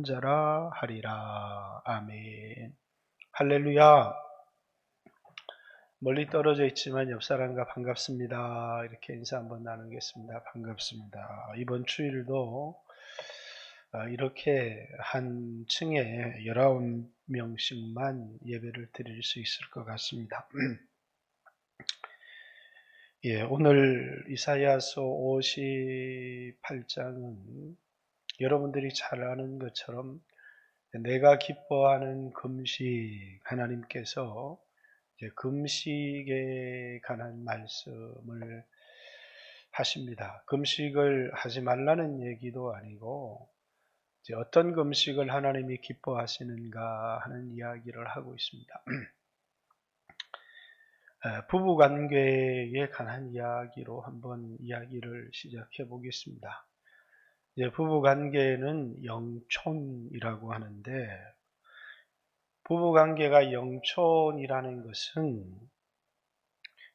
얻는 자라 하리라. 아멘. 할렐루야. 멀리 떨어져 있지만 옆 사람과 반갑습니다. 이렇게 인사 한번 나누겠습니다. 반갑습니다. 이번 주일도 이렇게 한 층에 19명씩만 예배를 드릴 수 있을 것 같습니다. 예, 오늘 이사야서 58장은 여러분들이 잘 아는 것처럼 내가 기뻐하는 금식, 하나님께서 이제 금식에 관한 말씀을 하십니다. 금식을 하지 말라는 얘기도 아니고 이제 어떤 금식을 하나님이 기뻐하시는가 하는 이야기를 하고 있습니다. 부부 관계에 관한 이야기로 한번 이야기를 시작해 보겠습니다. 부부 관계는 영촌이라고 하는데, 부부 관계가 영촌이라는 것은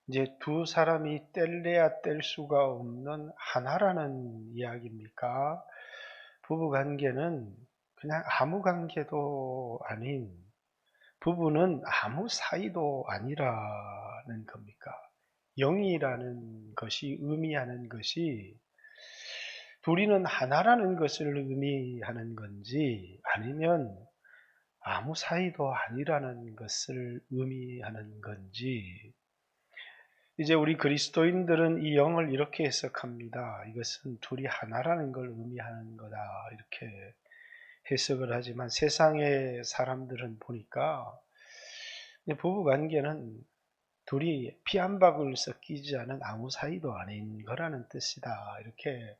이제 두 사람이 뗄래야 뗄 수가 없는 하나라는 이야기입니까? 부부 관계는 그냥 아무 관계도 아닌, 부부는 아무 사이도 아니라는 겁니까? 영이라는 것이 의미하는 것이 둘이는 하나라는 것을 의미하는 건지, 아니면 아무 사이도 아니라는 것을 의미하는 건지, 이제 우리 그리스도인들은 이 영을 이렇게 해석합니다. 이것은 둘이 하나라는 걸 의미하는 거다, 이렇게 해석을 하지만 세상의 사람들은 보니까 부부관계는 둘이 피 한 방울 섞이지 않은 아무 사이도 아닌 거라는 뜻이다, 이렇게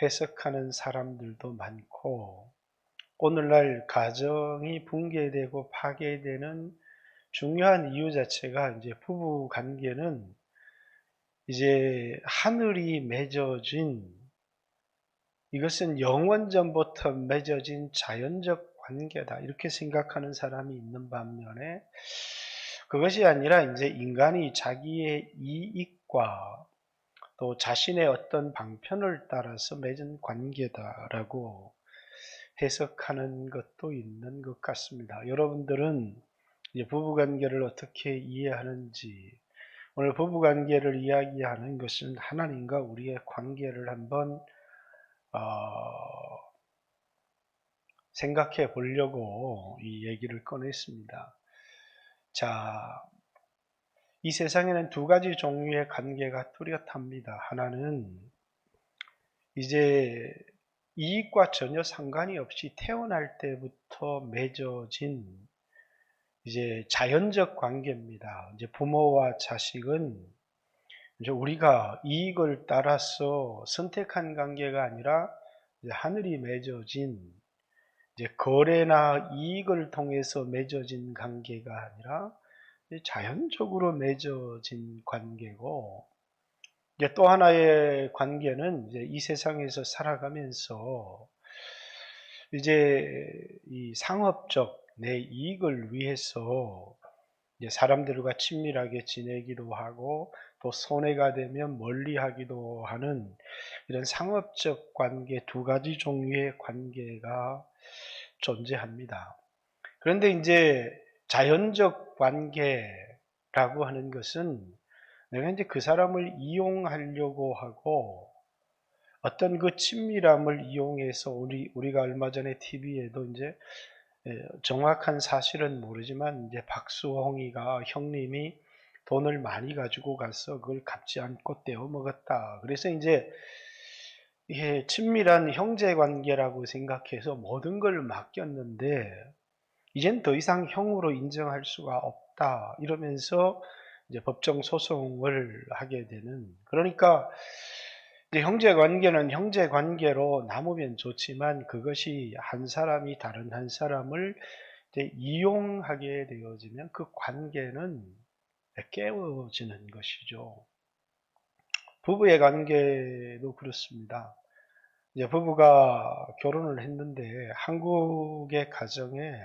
해석하는 사람들도 많고, 오늘날 가정이 붕괴되고 파괴되는 중요한 이유 자체가 이제 부부 관계는 이제 하늘이 맺어진, 이것은 영원전부터 맺어진 자연적 관계다, 이렇게 생각하는 사람이 있는 반면에 그것이 아니라 이제 인간이 자기의 이익과 또 자신의 어떤 방편을 따라서 맺은 관계다라고 해석하는 것도 있는 것 같습니다. 여러분들은 이제 부부관계를 어떻게 이해하는지, 오늘 부부관계를 이야기하는 것은 하나님과 우리의 관계를 한번 생각해 보려고 이 얘기를 꺼냈습니다. 자, 이 세상에는 두 가지 종류의 관계가 뚜렷합니다. 하나는 이제 이익과 전혀 상관이 없이 태어날 때부터 맺어진 이제 자연적 관계입니다. 이제 부모와 자식은 이제 우리가 이익을 따라서 선택한 관계가 아니라 이제 하늘이 맺어진, 이제 거래나 이익을 통해서 맺어진 관계가 아니라 자연적으로 맺어진 관계고, 이제 또 하나의 관계는 이제 이 세상에서 살아가면서 이제 이 상업적 내 이익을 위해서 이제 사람들과 친밀하게 지내기도 하고 또 손해가 되면 멀리하기도 하는 이런 상업적 관계, 두 가지 종류의 관계가 존재합니다. 그런데 이제 자연적 관계라고 하는 것은 내가 이제 그 사람을 이용하려고 하고 어떤 그 친밀함을 이용해서 우리가 얼마 전에 TV에도 이제 정확한 사실은 모르지만 이제 박수홍이가 형님이 돈을 많이 가지고 가서 그걸 갚지 않고 떼어 먹었다, 그래서 이제 이게 친밀한 형제 관계라고 생각해서 모든 걸 맡겼는데 이젠 더 이상 형으로 인정할 수가 없다, 이러면서 이제 법정 소송을 하게 되는, 그러니까 이제 형제 관계는 형제 관계로 남으면 좋지만 그것이 한 사람이 다른 한 사람을 이제 이용하게 되어지면 그 관계는 깨어지는 것이죠. 부부의 관계도 그렇습니다. 이제 부부가 결혼을 했는데 한국의 가정에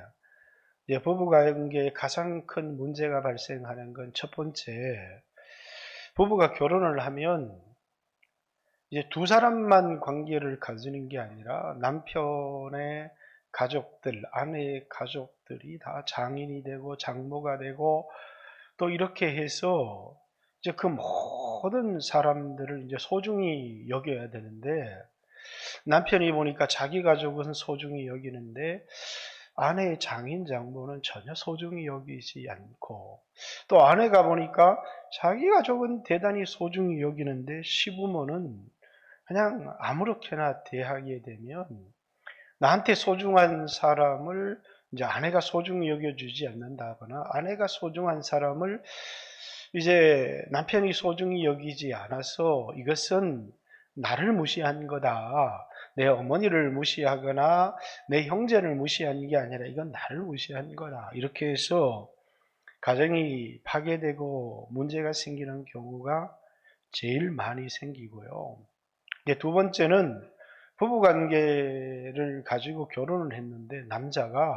이제 부부 관계에 가장 큰 문제가 발생하는 건 첫 번째, 부부가 결혼을 하면 이제 두 사람만 관계를 가지는 게 아니라 남편의 가족들, 아내의 가족들이 다 장인이 되고 장모가 되고 또 이렇게 해서 이제 그 모든 사람들을 이제 소중히 여겨야 되는데, 남편이 보니까 자기 가족은 소중히 여기는데 아내의 장인 장모는 전혀 소중히 여기지 않고, 또 아내가 보니까 자기 가족은 대단히 소중히 여기는데 시부모는 그냥 아무렇게나 대하게 되면 나한테 소중한 사람을 이제 아내가 소중히 여겨주지 않는다거나, 아내가 소중한 사람을 이제 남편이 소중히 여기지 않아서 이것은 나를 무시한 거다, 내 어머니를 무시하거나 내 형제를 무시한 게 아니라 이건 나를 무시한 거다, 이렇게 해서 가정이 파괴되고 문제가 생기는 경우가 제일 많이 생기고요. 이제 두 번째는, 부부관계를 가지고 결혼을 했는데 남자가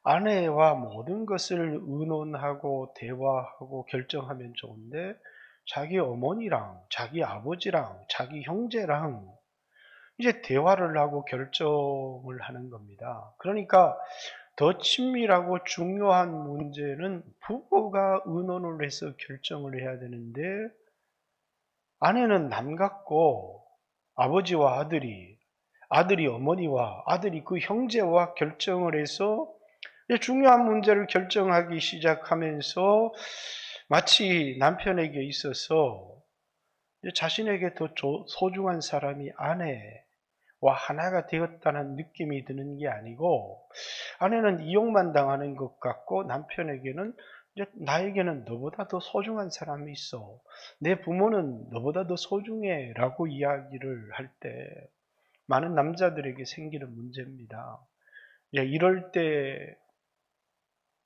아내와 모든 것을 의논하고 대화하고 결정하면 좋은데 자기 어머니랑 자기 아버지랑 자기 형제랑 이제 대화를 하고 결정을 하는 겁니다. 그러니까 더 친밀하고 중요한 문제는 부부가 의논을 해서 결정을 해야 되는데, 아내는 남 같고 아버지와 아들이 어머니와 아들이 그 형제와 결정을 해서 중요한 문제를 결정하기 시작하면서 마치 남편에게 있어서 자신에게 더 소중한 사람이 아내와 하나가 되었다는 느낌이 드는 게 아니고, 아내는 이용만 당하는 것 같고 남편에게는 이제 나에게는 너보다 더 소중한 사람이 있어, 내 부모는 너보다 더 소중해 라고 이야기를 할 때 많은 남자들에게 생기는 문제입니다. 이럴 때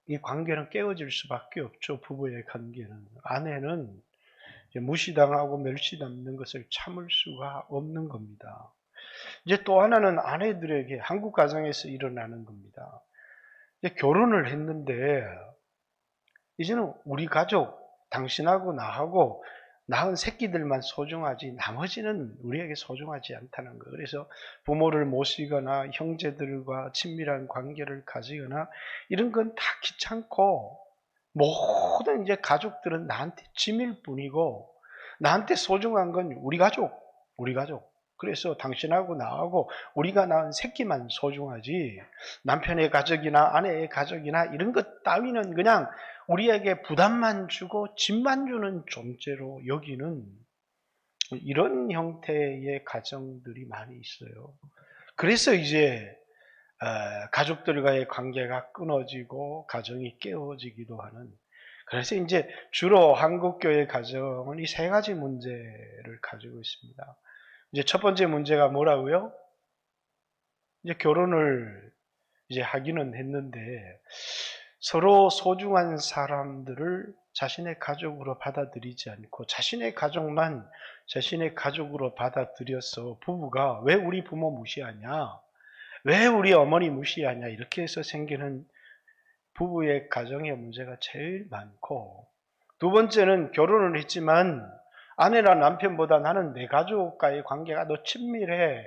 이 관계는 깨어질 수밖에 없죠. 부부의 관계는. 아내는 무시당하고 멸시당하는 것을 참을 수가 없는 겁니다. 이제 또 하나는 아내들에게 한국 가정에서 일어나는 겁니다. 이제 결혼을 했는데 이제는 우리 가족, 당신하고 나하고 낳은 새끼들만 소중하지 나머지는 우리에게 소중하지 않다는 거. 그래서 부모를 모시거나 형제들과 친밀한 관계를 가지거나 이런 건 다 귀찮고, 모든 이제 가족들은 나한테 짐일 뿐이고 나한테 소중한 건 우리 가족, 우리 가족. 그래서 당신하고 나하고 우리가 낳은 새끼만 소중하지 남편의 가족이나 아내의 가족이나 이런 것 따위는 그냥 우리에게 부담만 주고 짐만 주는 존재로 여기는 이런 형태의 가정들이 많이 있어요. 그래서 이제 가족들과의 관계가 끊어지고 가정이 깨어지기도 하는, 그래서 이제 주로 한국교회 가정은 이 세 가지 문제를 가지고 있습니다. 이제 첫 번째 문제가 뭐라고요? 이제 결혼을 이제 하기는 했는데 서로 소중한 사람들을 자신의 가족으로 받아들이지 않고 자신의 가족만 자신의 가족으로 받아들여서 부부가 왜 우리 부모 무시하냐, 왜 우리 어머니 무시하냐, 이렇게 해서 생기는 부부의 가정의 문제가 제일 많고, 두 번째는 결혼을 했지만 아내나 남편보다 나는 내 가족과의 관계가 더 친밀해,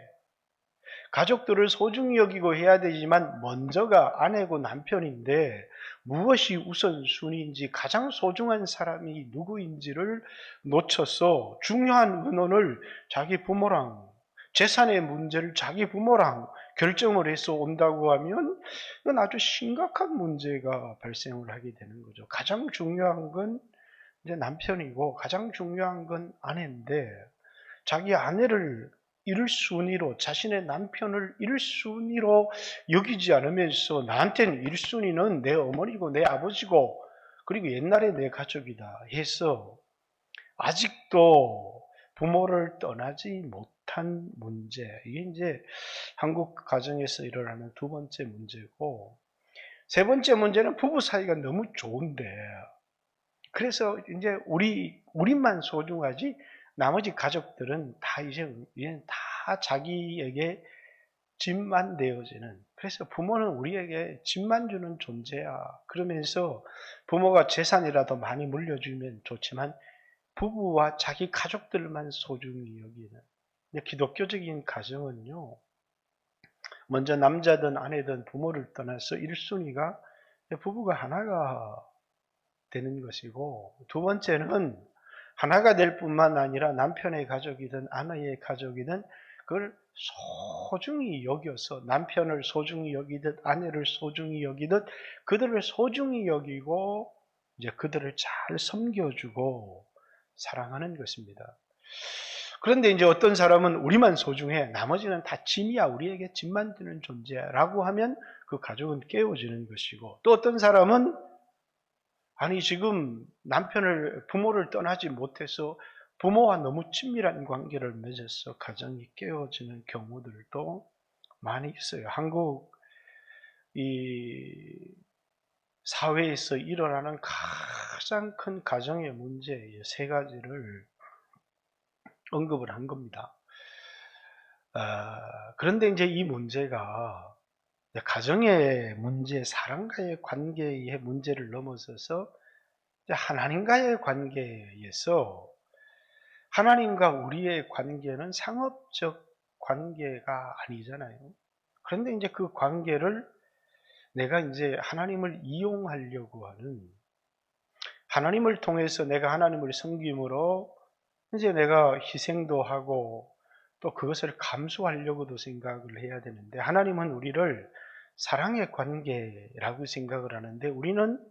가족들을 소중히 여기고 해야 되지만 먼저가 아내고 남편인데 무엇이 우선순위인지, 가장 소중한 사람이 누구인지를 놓쳐서 중요한 의논을 자기 부모랑, 재산의 문제를 자기 부모랑 결정을 해서 온다고 하면 이건 아주 심각한 문제가 발생을 하게 되는 거죠. 가장 중요한 건 이제 남편이고 가장 중요한 건 아내인데, 자기 아내를 1순위로, 자신의 남편을 1순위로 여기지 않으면서 나한테는 1순위는 내 어머니고 내 아버지고 그리고 옛날에 내 가족이다 해서 아직도 부모를 떠나지 못한 문제, 이게 이제 한국 가정에서 일어나는 두 번째 문제고, 세 번째 문제는 부부 사이가 너무 좋은데 그래서 이제 우리만 소중하지 나머지 가족들은 다 이제 다 자기에게 짐만 되어지는, 그래서 부모는 우리에게 짐만 주는 존재야 그러면서 부모가 재산이라도 많이 물려주면 좋지만 부부와 자기 가족들만 소중히 여기는, 기독교적인 가정은요, 먼저 남자든 아내든 부모를 떠나서 1순위가 부부가 하나가 되는 것이고, 두 번째는 하나가 될 뿐만 아니라 남편의 가족이든 아내의 가족이든 그걸 소중히 여겨서, 남편을 소중히 여기듯 아내를 소중히 여기듯 그들을 소중히 여기고 이제 그들을 잘 섬겨주고 사랑하는 것입니다. 그런데 이제 어떤 사람은 우리만 소중해, 나머지는 다 짐이야, 우리에게 짐만 드는 존재라고 하면 그 가족은 깨어지는 것이고, 또 어떤 사람은 아니 지금 남편을 부모를 떠나지 못해서 부모와 너무 친밀한 관계를 맺어서 가정이 깨어지는 경우들도 많이 있어요. 한국 이 사회에서 일어나는 가장 큰 가정의 문제 세 가지를 언급을 한 겁니다. 그런데 이제 이 문제가 가정의 문제, 사람과의 관계의 문제를 넘어서서 하나님과의 관계에서 하나님과 우리의 관계는 상업적 관계가 아니잖아요. 그런데 이제 그 관계를 내가 이제 하나님을 이용하려고 하는, 하나님을 통해서 내가 하나님을 섬김으로 이제 내가 희생도 하고 또 그것을 감수하려고도 생각을 해야 되는데, 하나님은 우리를 사랑의 관계라고 생각을 하는데 우리는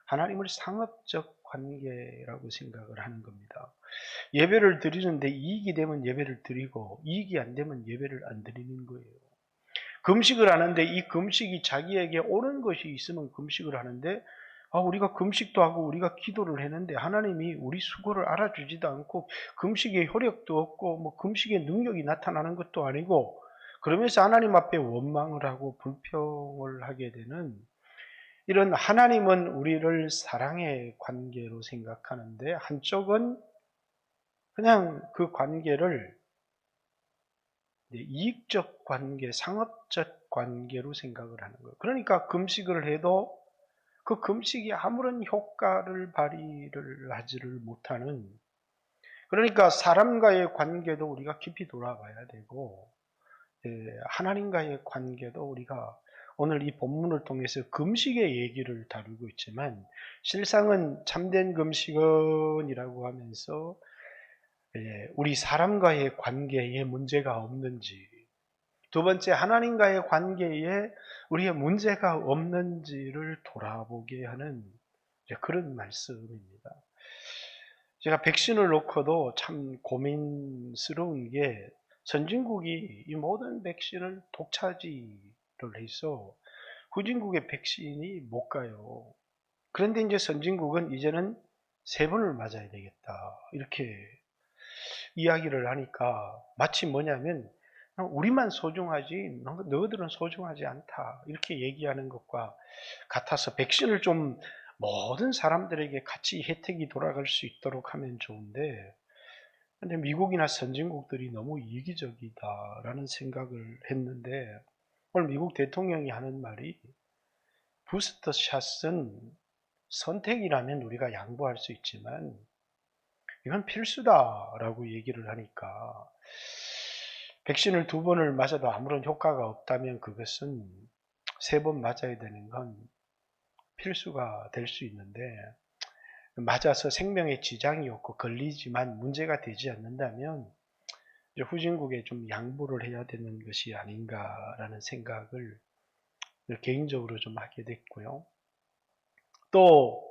하나님을 상업적 관계라고 생각을 하는 겁니다. 예배를 드리는데 이익이 되면 예배를 드리고 이익이 안 되면 예배를 안 드리는 거예요. 금식을 하는데 이 금식이 자기에게 옳은 것이 있으면 금식을 하는데, 우리가 금식도 하고 우리가 기도를 했는데 하나님이 우리 수고를 알아주지도 않고 금식의 효력도 없고 뭐 금식의 능력이 나타나는 것도 아니고, 그러면서 하나님 앞에 원망을 하고 불평을 하게 되는, 이런 하나님은 우리를 사랑의 관계로 생각하는데 한쪽은 그냥 그 관계를 이익적 관계, 상업적 관계로 생각을 하는 거예요. 그러니까 금식을 해도 그 금식이 아무런 효과를 발휘를 하지를 못하는, 그러니까 사람과의 관계도 우리가 깊이 돌아봐야 되고, 하나님과의 관계도 우리가 오늘 이 본문을 통해서 금식의 얘기를 다루고 있지만 실상은 참된 금식은이라고 하면서 우리 사람과의 관계에 문제가 없는지, 두 번째 하나님과의 관계에 우리의 문제가 없는지를 돌아보게 하는 그런 말씀입니다. 제가 백신을 놓고도 참 고민스러운 게, 선진국이 이 모든 백신을 독차지를 해서 후진국의 백신이 못 가요. 그런데 이제 선진국은 이제는 3번을 맞아야 되겠다, 이렇게 이야기를 하니까 마치 뭐냐면 우리만 소중하지 너희들은 소중하지 않다, 이렇게 얘기하는 것과 같아서 백신을 좀 모든 사람들에게 같이 혜택이 돌아갈 수 있도록 하면 좋은데, 근데 미국이나 선진국들이 너무 이기적이다라는 생각을 했는데, 오늘 미국 대통령이 하는 말이 부스터 샷은 선택이라면 우리가 양보할 수 있지만 이건 필수다라고 얘기를 하니까, 백신을 2번을 맞아도 아무런 효과가 없다면 그것은 3번 맞아야 되는 건 필수가 될 수 있는데, 맞아서 생명에 지장이 없고 걸리지만 문제가 되지 않는다면 이제 후진국에 좀 양보를 해야 되는 것이 아닌가라는 생각을 개인적으로 좀 하게 됐고요. 또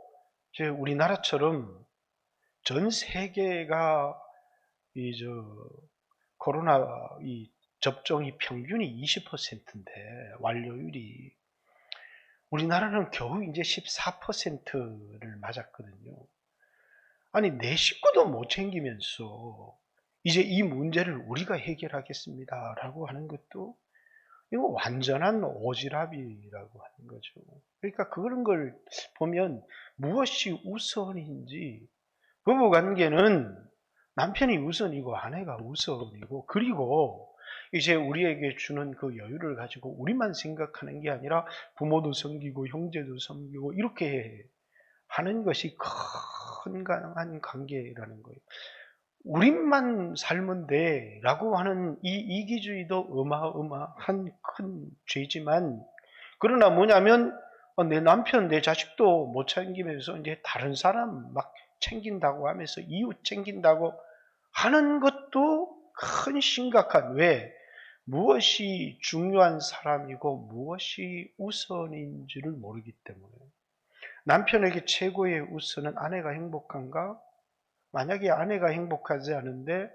이제 우리나라처럼 전 세계가 코로나 접종이 평균이 20%인데 완료율이, 우리나라는 겨우 이제 14%를 맞았거든요. 아니 내 식구도 못 챙기면서 이제 이 문제를 우리가 해결하겠습니다라고 하는 것도 이거 완전한 오지랖이라고 하는 거죠. 그러니까 그런 걸 보면 무엇이 우선인지, 부부관계는 남편이 우선이고 아내가 우선이고, 그리고 이제 우리에게 주는 그 여유를 가지고 우리만 생각하는 게 아니라 부모도 섬기고 형제도 섬기고 이렇게 하는 것이 건강한 관계라는 거예요. 우리만 살면 돼 라고 하는 이 이기주의도 어마어마한 큰 죄지만, 그러나 뭐냐면 내 남편 내 자식도 못 챙기면서 이제 다른 사람 막 챙긴다고 하면서 이웃 챙긴다고 하는 것도 큰 심각한, 왜? 무엇이 중요한 사람이고 무엇이 우선인지를 모르기 때문에. 남편에게 최고의 우선은 아내가 행복한가? 만약에 아내가 행복하지 않은데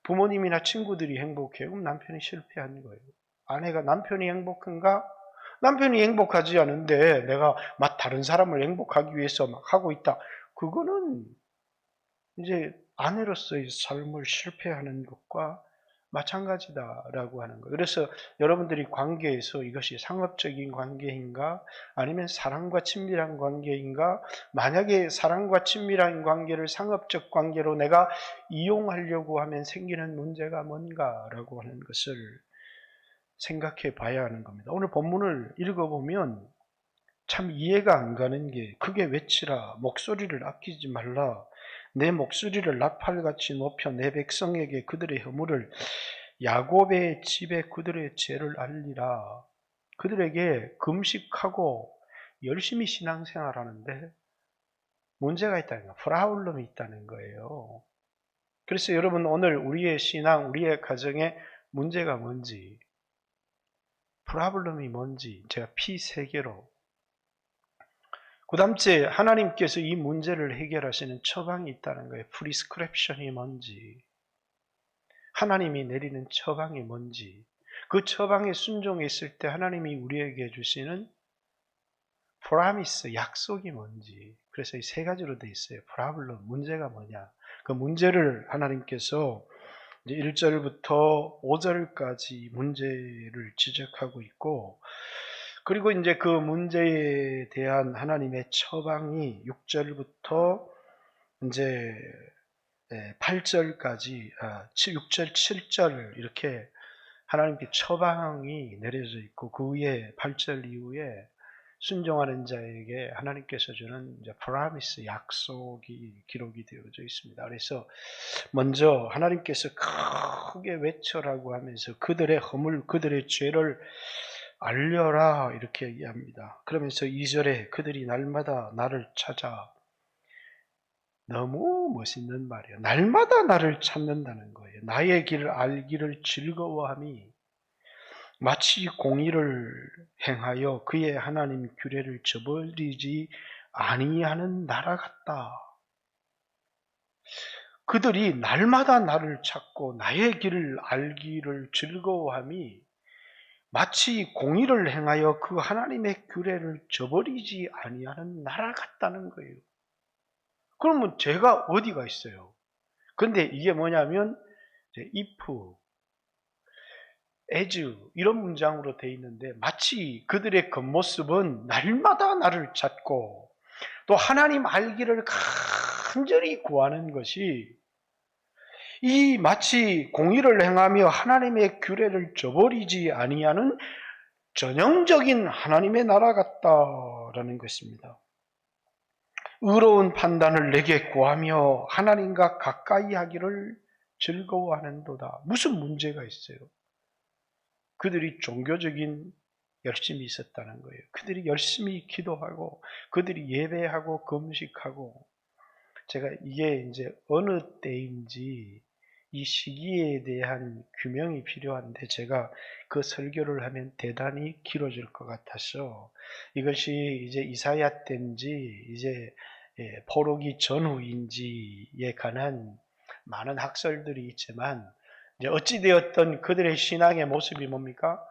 부모님이나 친구들이 행복해요. 그럼 남편이 실패한 거예요. 아내가 남편이 행복한가? 남편이 행복하지 않은데 내가 막 다른 사람을 행복하기 위해서 막 하고 있다. 그거는 이제 아내로서의 삶을 실패하는 것과 마찬가지다라고 하는 거예요. 그래서 여러분들이 관계에서 이것이 상업적인 관계인가 아니면 사랑과 친밀한 관계인가, 만약에 사랑과 친밀한 관계를 상업적 관계로 내가 이용하려고 하면 생기는 문제가 뭔가라고 하는 것을 생각해 봐야 하는 겁니다. 오늘 본문을 읽어보면 참 이해가 안 가는 게, 크게 외치라, 목소리를 아끼지 말라, 내 목소리를 나팔같이 높여 내 백성에게 그들의 허물을, 야곱의 집에 그들의 죄를 알리라. 그들에게 금식하고 열심히 신앙생활하는데 문제가 있다는 거예요. 프라블럼이 있다는 거예요. 그래서 여러분, 오늘 우리의 신앙, 우리의 가정에 문제가 뭔지, 프라블럼이 뭔지 제가 피 3개로, 그 다음째 하나님께서 이 문제를 해결하시는 처방이 있다는 거예요. 프리스크립션이 뭔지, 하나님이 내리는 처방이 뭔지, 그 처방에 순종했을 때 하나님이 우리에게 주시는 프라미스, 약속이 뭔지. 그래서 이 3가지로 되어 있어요. 프라블럼, 문제가 뭐냐. 그 문제를 하나님께서 이제 1절부터 5절까지 문제를 지적하고 있고, 그리고 이제 그 문제에 대한 하나님의 처방이 6절부터 이제 8절까지, 6절, 7절 이렇게 하나님께 처방이 내려져 있고, 그 위에 8절 이후에 순종하는 자에게 하나님께서 주는 이제 프라미스, 약속이 기록이 되어져 있습니다. 그래서 먼저 하나님께서 크게 외쳐라고 하면서 그들의 허물, 그들의 죄를 알려라 이렇게 얘기합니다. 그러면서 2절에 그들이 날마다 나를 찾아, 너무 멋있는 말이에요. 날마다 나를 찾는다는 거예요. 나의 길을 알기를 즐거워함이 마치 공의를 행하여 그의 하나님 규례를 저버리지 아니하는 나라 같다. 그들이 날마다 나를 찾고 나의 길을 알기를 즐거워함이 마치 공의를 행하여 그 하나님의 규례를 저버리지 아니하는 나라 같다는 거예요. 그러면 죄가 어디가 있어요? 근데 이게 뭐냐면 if, as 이런 문장으로 되어 있는데, 마치 그들의 겉모습은 날마다 나를 찾고 또 하나님 알기를 간절히 구하는 것이, 이 마치 공의를 행하며 하나님의 규례를 저버리지 아니하는 전형적인 하나님의 나라 같다라는 것입니다. 의로운 판단을 내게 구하며 하나님과 가까이 하기를 즐거워하는도다. 무슨 문제가 있어요? 그들이 종교적인 열심이 있었다는 거예요. 그들이 열심히 기도하고 그들이 예배하고 금식하고, 제가 이게 이제 어느 때인지 이 시기에 대한 규명이 필요한데 제가 그 설교를 하면 대단히 길어질 것 같아서 이것이 이제 이사야 때인지 이제 포로기 전후인지에 관한 많은 학설들이 있지만, 이제 어찌되었던 그들의 신앙의 모습이 뭡니까?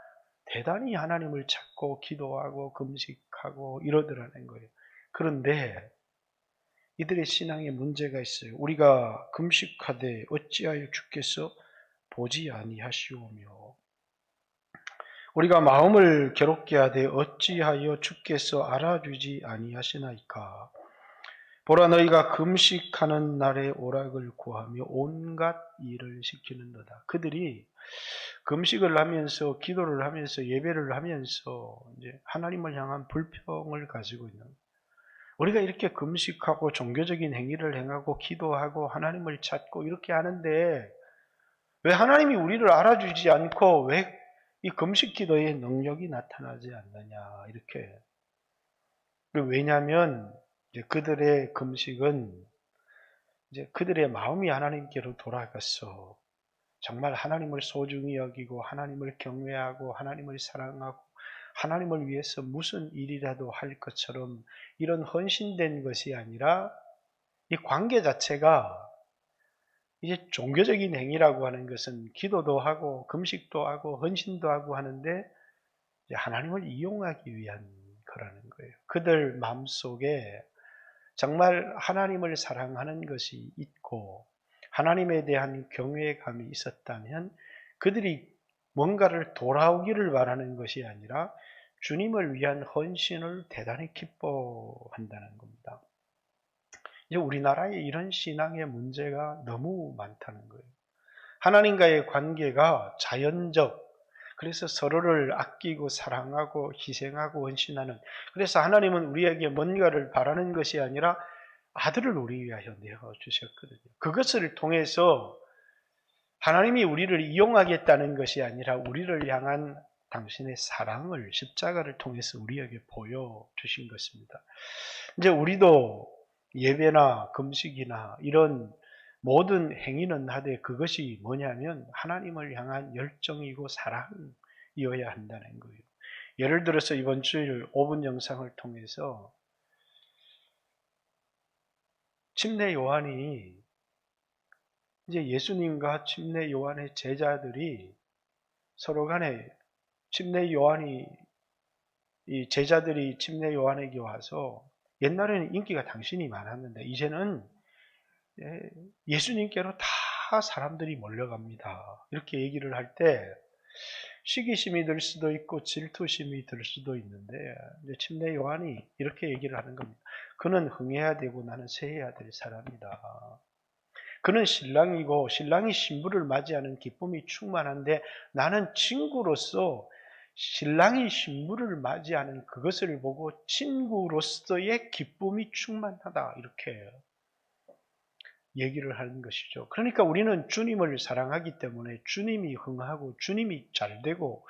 대단히 하나님을 찾고 기도하고 금식하고 이러더라는 거예요. 그런데 이들의 신앙에 문제가 있어요. 우리가 금식하되 어찌하여 주께서 보지 아니하시오며, 우리가 마음을 괴롭게 하되 어찌하여 주께서 알아주지 아니하시나이까. 보라, 너희가 금식하는 날에 오락을 구하며 온갖 일을 시키는도다. 그들이 금식을 하면서 기도를 하면서 예배를 하면서 이제 하나님을 향한 불평을 가지고 있는, 우리가 이렇게 금식하고 종교적인 행위를 행하고 기도하고 하나님을 찾고 이렇게 하는데 왜 하나님이 우리를 알아주지 않고 왜 이 금식 기도의 능력이 나타나지 않느냐 이렇게. 왜냐하면 이제 그들의 금식은 이제 그들의 마음이 하나님께로 돌아갔어. 정말 하나님을 소중히 여기고 하나님을 경외하고 하나님을 사랑하고 하나님을 위해서 무슨 일이라도 할 것처럼 이런 헌신된 것이 아니라 이 관계 자체가 이제 종교적인 행위라고 하는 것은 기도도 하고 금식도 하고 헌신도 하고 하는데 이제 하나님을 이용하기 위한 거라는 거예요. 그들 마음속에 정말 하나님을 사랑하는 것이 있고 하나님에 대한 경외감이 있었다면 그들이 뭔가를 돌아오기를 바라는 것이 아니라 주님을 위한 헌신을 대단히 기뻐한다는 겁니다. 이제 우리나라에 이런 신앙의 문제가 너무 많다는 거예요. 하나님과의 관계가 자연적, 그래서 서로를 아끼고 사랑하고 희생하고 헌신하는, 그래서 하나님은 우리에게 뭔가를 바라는 것이 아니라 아들을 우리 위하여 내어주셨거든요. 그것을 통해서 하나님이 우리를 이용하겠다는 것이 아니라 우리를 향한 당신의 사랑을 십자가를 통해서 우리에게 보여주신 것입니다. 이제 우리도 예배나 금식이나 이런 모든 행위는 하되 그것이 뭐냐면 하나님을 향한 열정이고 사랑이어야 한다는 거예요. 예를 들어서 이번 주일 5분 영상을 통해서 침례 요한이 이제 예수님과 침례 요한의 제자들이 서로 간에 침례 요한이 이 제자들이 침례 요한에게 와서 옛날에는 인기가 당신이 많았는데 이제는 예수님께로 다 사람들이 몰려갑니다. 이렇게 얘기를 할 때 시기심이 들 수도 있고 질투심이 들 수도 있는데 이제 침례 요한이 이렇게 얘기를 하는 겁니다. 그는 흥해야 되고 나는 세해야 될 사람이다. 그는 신랑이고 신랑이 신부를 맞이하는 기쁨이 충만한데 나는 친구로서 신랑이 신부를 맞이하는 그것을 보고 친구로서의 기쁨이 충만하다. 이렇게 얘기를 하는 것이죠. 그러니까 우리는 주님을 사랑하기 때문에 주님이 흥하고 주님이 잘되고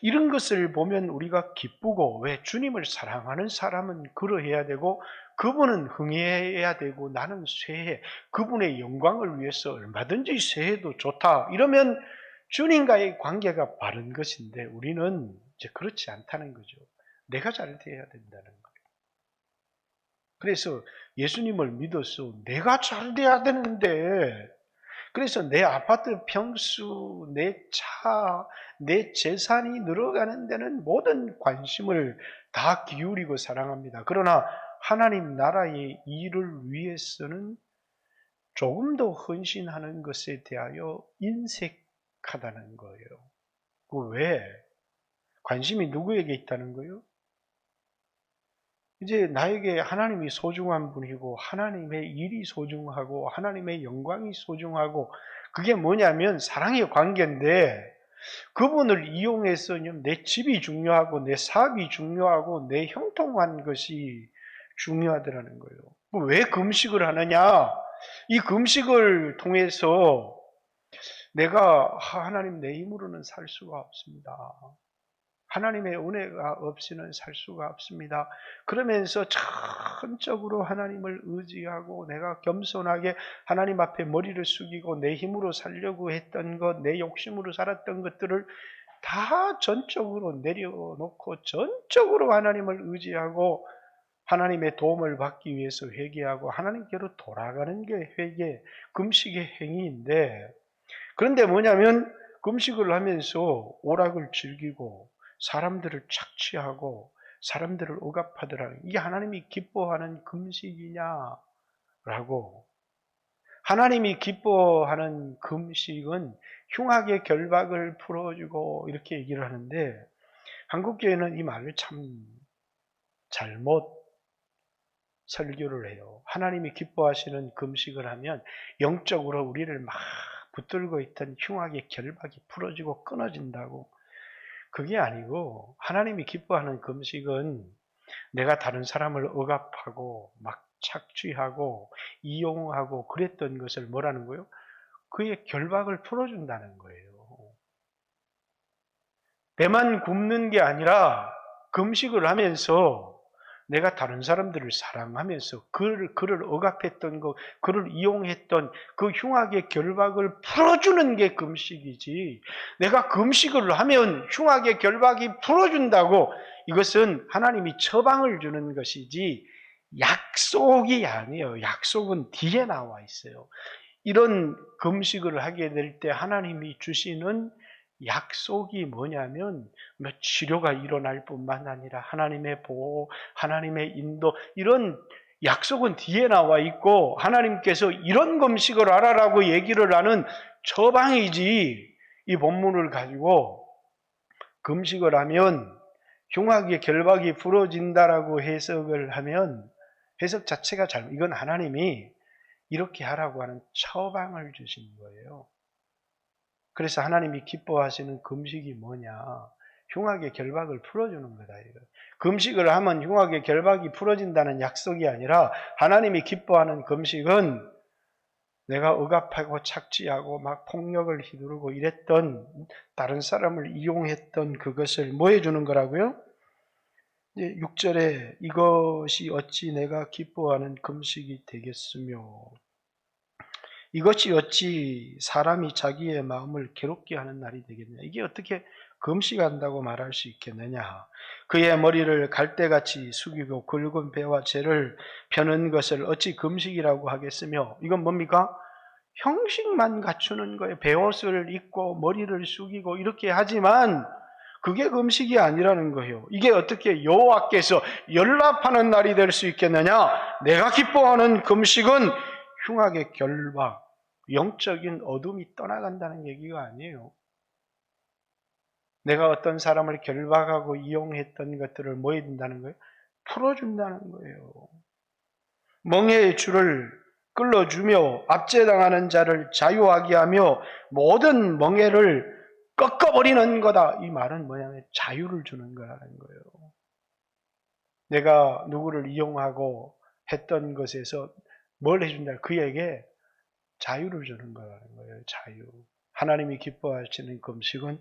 이런 것을 보면 우리가 기쁘고 왜 주님을 사랑하는 사람은 그러해야 되고 그분은 흥해야 되고 나는 쇠해 그분의 영광을 위해서 얼마든지 쇠해도 좋다 이러면 주님과의 관계가 바른 것인데 우리는 이제 그렇지 않다는 거죠. 내가 잘 돼야 된다는 거예요. 그래서 예수님을 믿어서 내가 잘 돼야 되는데 그래서 내 아파트 평수, 내 차, 내 재산이 늘어가는 데는 모든 관심을 다 기울이고 사랑합니다. 그러나 하나님 나라의 일을 위해서는 조금 더 헌신하는 것에 대하여 인색하다는 거예요. 그 왜? 관심이 누구에게 있다는 거예요? 이제 나에게 하나님이 소중한 분이고 하나님의 일이 소중하고 하나님의 영광이 소중하고 그게 뭐냐면 사랑의 관계인데 그분을 이용해서 내 집이 중요하고 내 사업이 중요하고 내 형통한 것이 중요하더라는 거예요. 왜 금식을 하느냐? 이 금식을 통해서 내가 하나님 내 힘으로는 살 수가 없습니다. 하나님의 은혜가 없이는 살 수가 없습니다. 그러면서 전적으로 하나님을 의지하고 내가 겸손하게 하나님 앞에 머리를 숙이고 내 힘으로 살려고 했던 것, 내 욕심으로 살았던 것들을 다 전적으로 내려놓고 전적으로 하나님을 의지하고 하나님의 도움을 받기 위해서 회개하고 하나님께로 돌아가는 게 회개, 금식의 행위인데 그런데 뭐냐면 금식을 하면서 오락을 즐기고 사람들을 착취하고 사람들을 억압하더라. 이게 하나님이 기뻐하는 금식이냐라고. 하나님이 기뻐하는 금식은 흉악의 결박을 풀어주고 이렇게 얘기를 하는데 한국교회는 이 말을 참 잘못 설교를 해요. 하나님이 기뻐하시는 금식을 하면 영적으로 우리를 막 붙들고 있던 흉악의 결박이 풀어지고 끊어진다고. 그게 아니고 하나님이 기뻐하는 금식은 내가 다른 사람을 억압하고 막 착취하고 이용하고 그랬던 것을 뭐라는 거예요? 그의 결박을 풀어준다는 거예요. 배만 굽는 게 아니라 금식을 하면서 내가 다른 사람들을 사랑하면서 그를 억압했던 것, 그를 이용했던 그 흉악의 결박을 풀어주는 게 금식이지. 내가 금식을 하면 흉악의 결박이 풀어준다고 이것은 하나님이 처방을 주는 것이지 약속이 아니에요. 약속은 뒤에 나와 있어요. 이런 금식을 하게 될 때 하나님이 주시는 약속이 뭐냐면 치료가 일어날 뿐만 아니라 하나님의 보호, 하나님의 인도, 이런 약속은 뒤에 나와 있고 하나님께서 이런 금식을 하라라고 얘기를 하는 처방이지, 이 본문을 가지고 금식을 하면 흉악의 결박이 풀어진다라고 해석을 하면 해석 자체가 잘못, 이건 하나님이 이렇게 하라고 하는 처방을 주신 거예요. 그래서 하나님이 기뻐하시는 금식이 뭐냐? 흉악의 결박을 풀어주는 거다. 이거. 금식을 하면 흉악의 결박이 풀어진다는 약속이 아니라 하나님이 기뻐하는 금식은 내가 억압하고 착취하고 막 폭력을 휘두르고 이랬던, 다른 사람을 이용했던 그것을 뭐 해주는 거라고요? 6절에 이것이 어찌 내가 기뻐하는 금식이 되겠으며 이것이 어찌 사람이 자기의 마음을 괴롭게 하는 날이 되겠냐. 이게 어떻게 금식한다고 말할 수 있겠느냐. 그의 머리를 갈대같이 숙이고 굵은 배와 재를 펴는 것을 어찌 금식이라고 하겠으며, 이건 뭡니까? 형식만 갖추는 거예요. 배옷을 입고 머리를 숙이고 이렇게 하지만 그게 금식이 아니라는 거예요. 이게 어떻게 여호와께서 연락하는 날이 될 수 있겠느냐. 내가 기뻐하는 금식은 흉악의 결박, 영적인 어둠이 떠나간다는 얘기가 아니에요. 내가 어떤 사람을 결박하고 이용했던 것들을 뭐 해준다는 거예요? 풀어준다는 거예요. 멍에의 줄을 끌어주며 압제당하는 자를 자유하게 하며 모든 멍에를 꺾어버리는 거다. 이 말은 뭐냐면 자유를 주는 거라는 거예요. 내가 누구를 이용하고 했던 것에서 뭘 해준다? 그에게 자유를 주는 거라는 거예요. 자유. 하나님이 기뻐하시는 금식은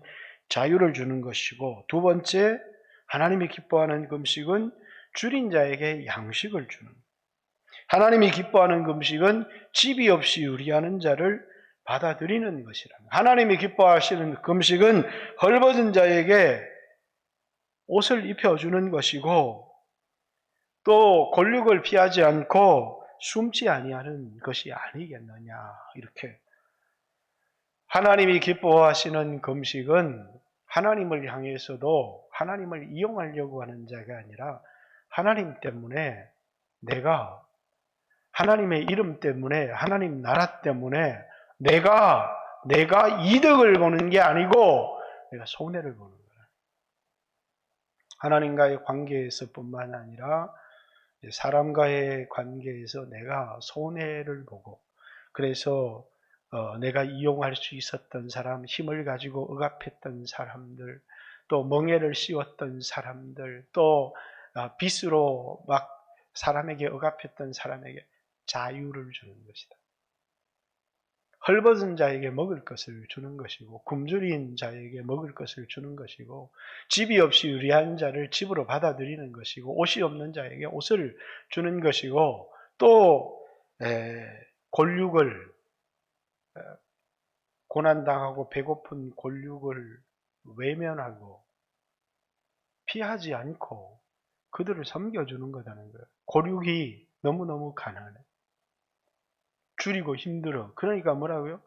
자유를 주는 것이고, 두 번째, 하나님이 기뻐하는 금식은 줄인 자에게 양식을 주는 거예요. 하나님이 기뻐하는 금식은 집이 없이 유리하는 자를 받아들이는 것이라. 하나님이 기뻐하시는 금식은 헐벗은 자에게 옷을 입혀주는 것이고, 또 권력을 피하지 않고 숨지 아니하는 것이 아니겠느냐. 이렇게 하나님이 기뻐하시는 금식은 하나님을 향해서도 하나님을 이용하려고 하는 자가 아니라 하나님 때문에, 내가 하나님의 이름 때문에, 하나님 나라 때문에 내가 이득을 보는 게 아니고 내가 손해를 보는 거야. 하나님과의 관계에서 뿐만 아니라 사람과의 관계에서 내가 손해를 보고, 그래서 내가 이용할 수 있었던 사람, 힘을 가지고 억압했던 사람들, 또 멍에를 씌웠던 사람들, 또 빚으로 막 사람에게 억압했던 사람에게 자유를 주는 것이다. 헐벗은 자에게 먹을 것을 주는 것이고, 굶주린 자에게 먹을 것을 주는 것이고, 집이 없이 유리한 자를 집으로 받아들이는 것이고, 옷이 없는 자에게 옷을 주는 것이고, 또 권력을, 고난당하고 배고픈 권력을 외면하고 피하지 않고 그들을 섬겨주는 거라는 거예요. 권력이 너무너무 가난해. 줄이고 힘들어. 그러니까 뭐라고요?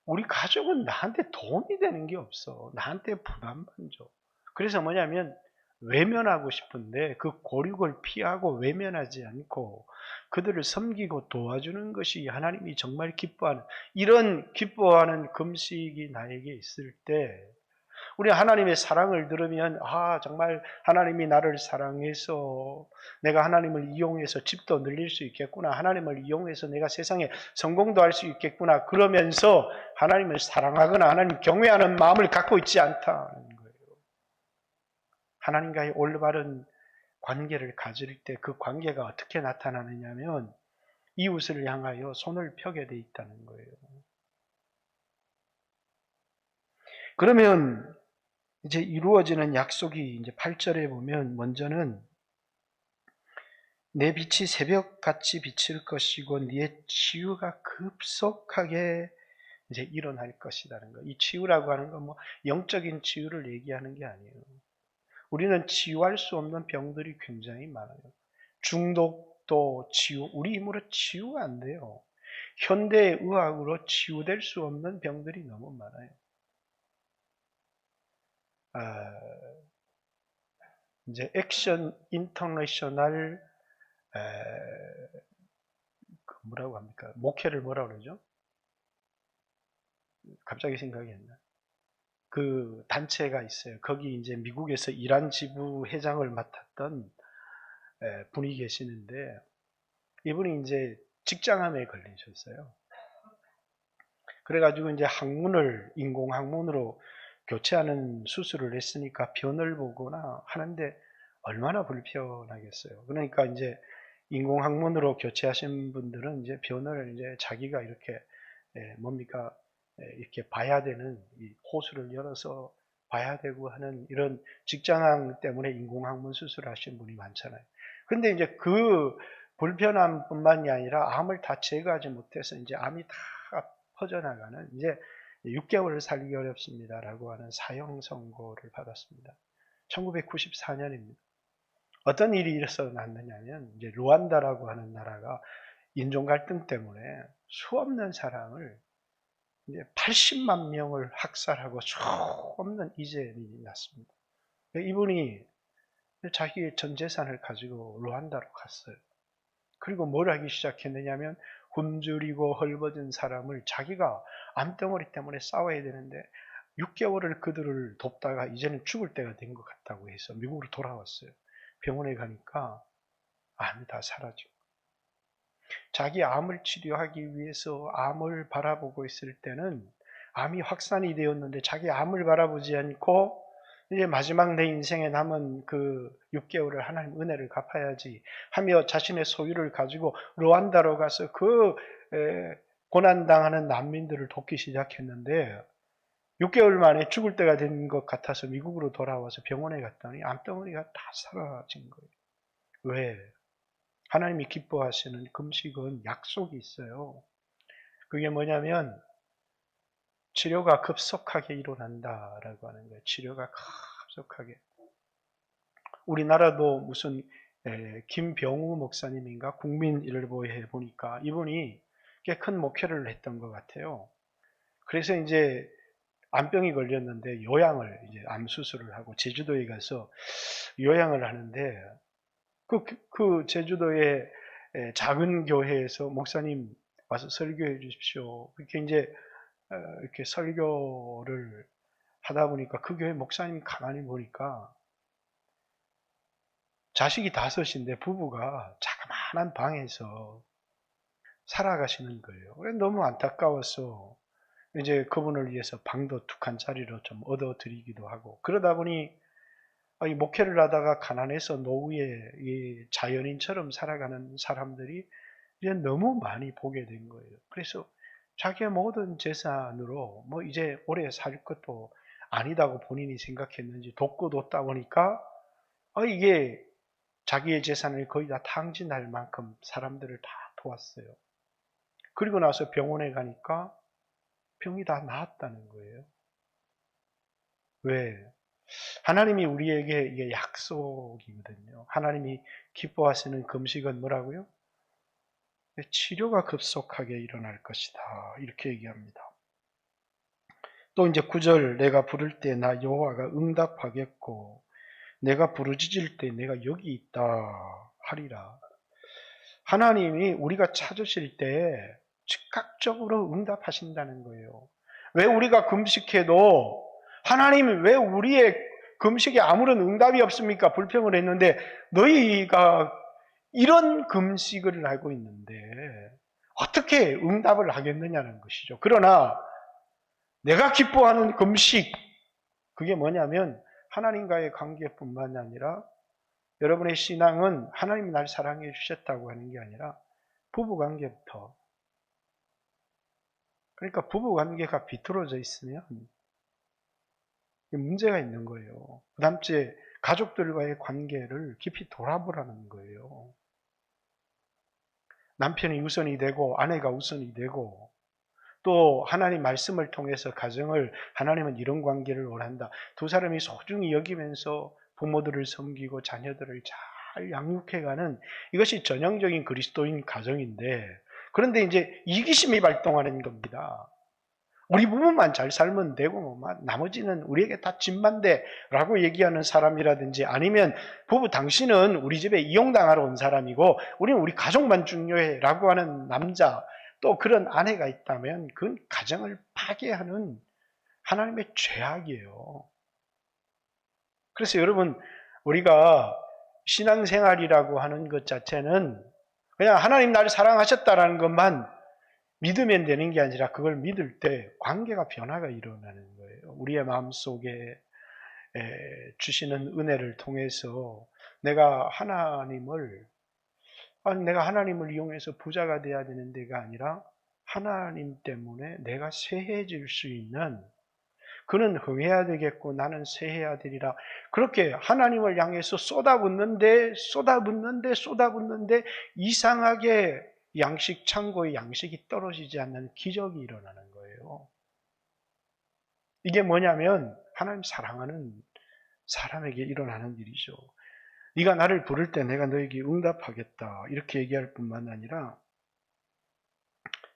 우리 가족은 나한테 도움이 되는 게 없어. 나한테 부담만 줘. 그래서 뭐냐면 외면하고 싶은데 그 고륙을 피하고 외면하지 않고 그들을 섬기고 도와주는 것이 하나님이 정말 기뻐하는, 이런 기뻐하는 금식이 나에게 있을 때 우리 하나님의 사랑을 들으면 정말 하나님이 나를 사랑해서 내가 하나님을 이용해서 집도 늘릴 수 있겠구나. 하나님을 이용해서 내가 세상에 성공도 할 수 있겠구나. 그러면서 하나님을 사랑하거나 하나님 경외하는 마음을 갖고 있지 않다는 거예요. 하나님과의 올바른 관계를 가질 때 그 관계가 어떻게 나타나느냐면 이웃을 향하여 손을 펴게 돼 있다는 거예요. 그러면 이제 이루어지는 약속이 이제 8절에 보면 먼저는 내 빛이 새벽같이 비칠 것이고 네의 치유가 급속하게 이제 일어날 것이라는 거. 이 치유라고 하는 건 뭐 영적인 치유를 얘기하는 게 아니에요. 우리는 치유할 수 없는 병들이 굉장히 많아요. 중독도 우리 힘으로 치유가 안 돼요. 현대 의학으로 치유될 수 없는 병들이 너무 많아요. 이제 액션 인터내셔널 뭐라고 합니까? 목회를 뭐라고 그러죠? 갑자기 생각이 안 나. 그 단체가 있어요. 거기 이제 미국에서 이란 지부 회장을 맡았던 분이 계시는데 이분이 이제 직장암에 걸리셨어요. 그래가지고 이제 인공항문으로 교체하는 수술을 했으니까 변을 보거나 하는데 얼마나 불편하겠어요. 그러니까 이제 인공항문으로 교체하신 분들은 이제 변을 이제 자기가 이렇게 뭡니까 이렇게 봐야 되는 이 호수를 열어서 봐야 되고 하는 이런 직장암 때문에 인공항문 수술을 하신 분이 많잖아요. 근데 이제 그 불편함뿐만이 아니라 암을 다 제거하지 못해서 이제 암이 다 퍼져나가는 이제 6개월을 살기 어렵습니다라고 하는 사형 선고를 받았습니다. 1994년입니다. 어떤 일이 일어났느냐면 이제 루안다라고 하는 나라가 인종 갈등 때문에 수없는 사람을 이제 80만 명을 학살하고 수없는 이재민이 났습니다. 이분이 자기의 전 재산을 가지고 루안다로 갔어요. 그리고 뭘 하기 시작했느냐면 굶주리고 헐벗은 사람을 자기가 암덩어리 때문에 싸워야 되는데 6개월을 그들을 돕다가 이제는 죽을 때가 된 것 같다고 해서 미국으로 돌아왔어요. 병원에 가니까 암이 다 사라지고 자기 암을 치료하기 위해서 암을 바라보고 있을 때는 암이 확산이 되었는데 자기 암을 바라보지 않고 이제 마지막 내 인생에 남은 그 6개월을 하나님 은혜를 갚아야지 하며 자신의 소유를 가지고 루안다로 가서 그 고난당하는 난민들을 돕기 시작했는데 6개월 만에 죽을 때가 된 것 같아서 미국으로 돌아와서 병원에 갔더니 암덩어리가 다 사라진 거예요. 왜? 하나님이 기뻐하시는 금식은 약속이 있어요. 그게 뭐냐면 치료가 급속하게 일어난다라고 하는 거예요. 치료가 급속하게. 우리나라도 무슨 김병우 목사님인가 국민일보에 보니까 이분이 꽤 큰 목회를 했던 것 같아요. 그래서 이제 암병이 걸렸는데 요양을 이제 암 수술을 하고 제주도에 가서 요양을 하는데 그 제주도의 작은 교회에서 목사님 와서 설교해 주십시오. 이렇게 이제 이렇게 설교를 하다 보니까 그 교회 목사님 가만히 보니까 자식이 5인데 부부가 자그마한 방에서 살아가시는 거예요. 너무 안타까워서 이제 그분을 위해서 방도 2칸짜리로 좀 얻어드리기도 하고 그러다 보니 이 목회를 하다가 가난해서 노후에 이 자연인처럼 살아가는 사람들이 이제 너무 많이 보게 된 거예요. 그래서 자기의 모든 재산으로 뭐 이제 오래 살 것도 아니다고 본인이 생각했는지 돕고 돕다 보니까 이게 자기의 재산을 거의 다 탕진할 만큼 사람들을 다 도왔어요. 그리고 나서 병원에 가니까 병이 다 나았다는 거예요. 왜? 하나님이 우리에게 이게 약속이거든요. 하나님이 기뻐하시는 금식은 뭐라고요? 치료가 급속하게 일어날 것이다. 이렇게 얘기합니다. 또 이제 9절 내가 부를 때 나 여호와가 응답하겠고 내가 부르짖을 때 내가 여기 있다 하리라. 하나님이 우리가 찾으실 때 즉각적으로 응답하신다는 거예요. 왜 우리가 금식해도 하나님이 왜 우리의 금식에 아무런 응답이 없습니까? 불평을 했는데 너희가 이런 금식을 알고 있는데 어떻게 응답을 하겠느냐는 것이죠. 그러나 내가 기뻐하는 금식 그게 뭐냐면 하나님과의 관계뿐만 아니라 여러분의 신앙은 하나님이 날 사랑해 주셨다고 하는 게 아니라 부부관계부터, 그러니까 부부관계가 비틀어져 있으면 문제가 있는 거예요. 그 다음째 가족들과의 관계를 깊이 돌아보라는 거예요. 남편이 우선이 되고 아내가 우선이 되고, 또 하나님 말씀을 통해서 가정을, 하나님은 이런 관계를 원한다. 두 사람이 소중히 여기면서 부모들을 섬기고 자녀들을 잘 양육해가는, 이것이 전형적인 그리스도인 가정인데, 그런데 이제 이기심이 발동하는 겁니다. 우리 부부만 잘 살면 되고 나머지는 우리에게 다 짐만데 라고 얘기하는 사람이라든지, 아니면 부부 당신은 우리 집에 이용당하러 온 사람이고 우리는 우리 가족만 중요해 라고 하는 남자, 또 그런 아내가 있다면 그건 가정을 파괴하는 하나님의 죄악이에요. 그래서 여러분, 우리가 신앙생활이라고 하는 것 자체는 그냥 하나님 나를 사랑하셨다라는 것만 믿으면 되는 게 아니라, 그걸 믿을 때 관계가 변화가 일어나는 거예요. 우리의 마음속에 주시는 은혜를 통해서 내가 하나님을 이용해서 부자가 돼야 되는 데가 아니라, 하나님 때문에 내가 쇠해질 수 있는, 그는 흥해야 되겠고 나는 쇠해야 되리라, 그렇게 하나님을 향해서 쏟아붓는데 이상하게 창고의 양식이 떨어지지 않는 기적이 일어나는 거예요. 이게 뭐냐면 하나님 사랑하는 사람에게 일어나는 일이죠. 네가 나를 부를 때 내가 너에게 응답하겠다, 이렇게 얘기할 뿐만 아니라,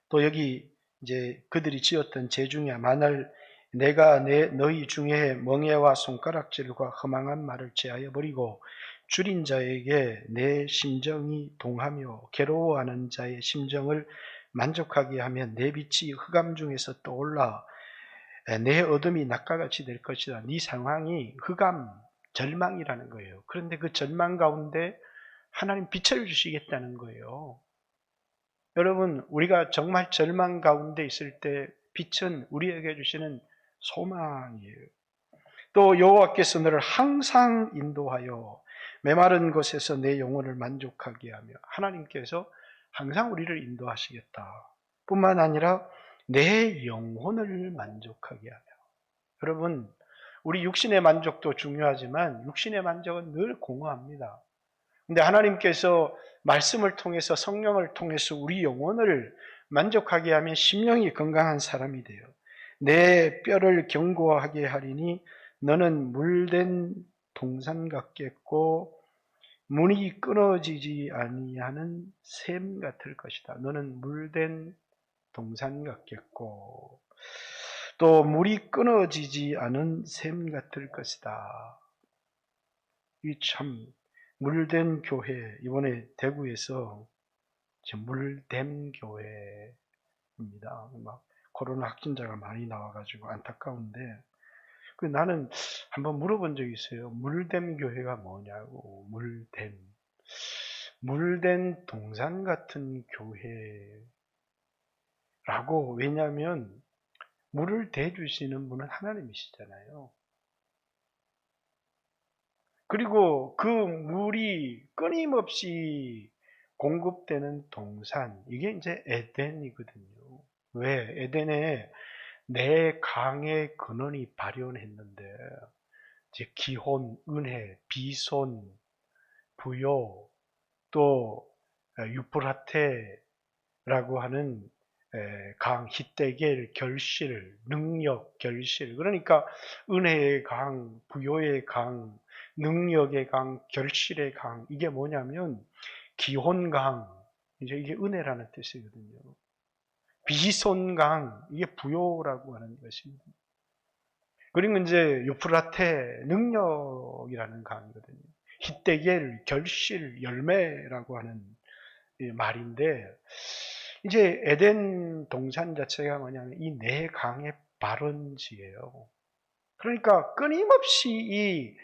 또 여기 이제 그들이 지었던 죄 중에, 만일 내가 너희 중에 멍에와 손가락질과 허망한 말을 제하여 버리고 줄인 자에게 내 심정이 동하며 괴로워하는 자의 심정을 만족하게 하면 내 빛이 흑암 중에서 떠올라 내 어둠이 낮과 같이 될 것이다. 네 상황이 흑암, 절망이라는 거예요. 그런데 그 절망 가운데 하나님 빛을 주시겠다는 거예요. 여러분, 우리가 정말 절망 가운데 있을 때 빛은 우리에게 주시는 소망이에요. 또 여호와께서 너를 항상 인도하여 메마른 곳에서 내 영혼을 만족하게 하며, 하나님께서 항상 우리를 인도하시겠다 뿐만 아니라 내 영혼을 만족하게 하며. 여러분, 우리 육신의 만족도 중요하지만 육신의 만족은 늘 공허합니다. 근데 하나님께서 말씀을 통해서, 성령을 통해서 우리 영혼을 만족하게 하면 심령이 건강한 사람이 돼요. 내 뼈를 견고하게 하리니 너는 물된 동산 같겠고 문이 끊어지지 아니하는 샘 같을 것이다. 너는 물된 동산 같겠고 또 물이 끊어지지 않은 샘 같을 것이다. 이 참 물된 교회, 이번에 대구에서 물된 교회입니다. 막 코로나 확진자가 많이 나와가지고 안타까운데, 나는 한번 물어본 적이 있어요. 물된 교회가 뭐냐고. 물된 동산 같은 교회라고. 왜냐하면 물을 대주시는 분은 하나님이시잖아요. 그리고 그 물이 끊임없이 공급되는 동산, 이게 이제 에덴이거든요. 왜? 에덴에 내 강의 근원이 발현했는데, 이제 기혼, 은혜, 비손, 부요, 또 유프라테라고 하는 강, 히데겔, 결실, 능력, 결실. 그러니까 은혜의 강, 부요의 강, 능력의 강, 결실의 강. 이게 뭐냐면 기혼강, 이제 이게 은혜라는 뜻이거든요. 비손강, 이게 부요라고 하는 것입니다. 그리고 이제 유프라테, 능력이라는 강이거든요. 히데겔, 결실, 열매라고 하는 말인데, 이제 에덴 동산 자체가 뭐냐면 이 네 강의 발원지예요. 그러니까 끊임없이 이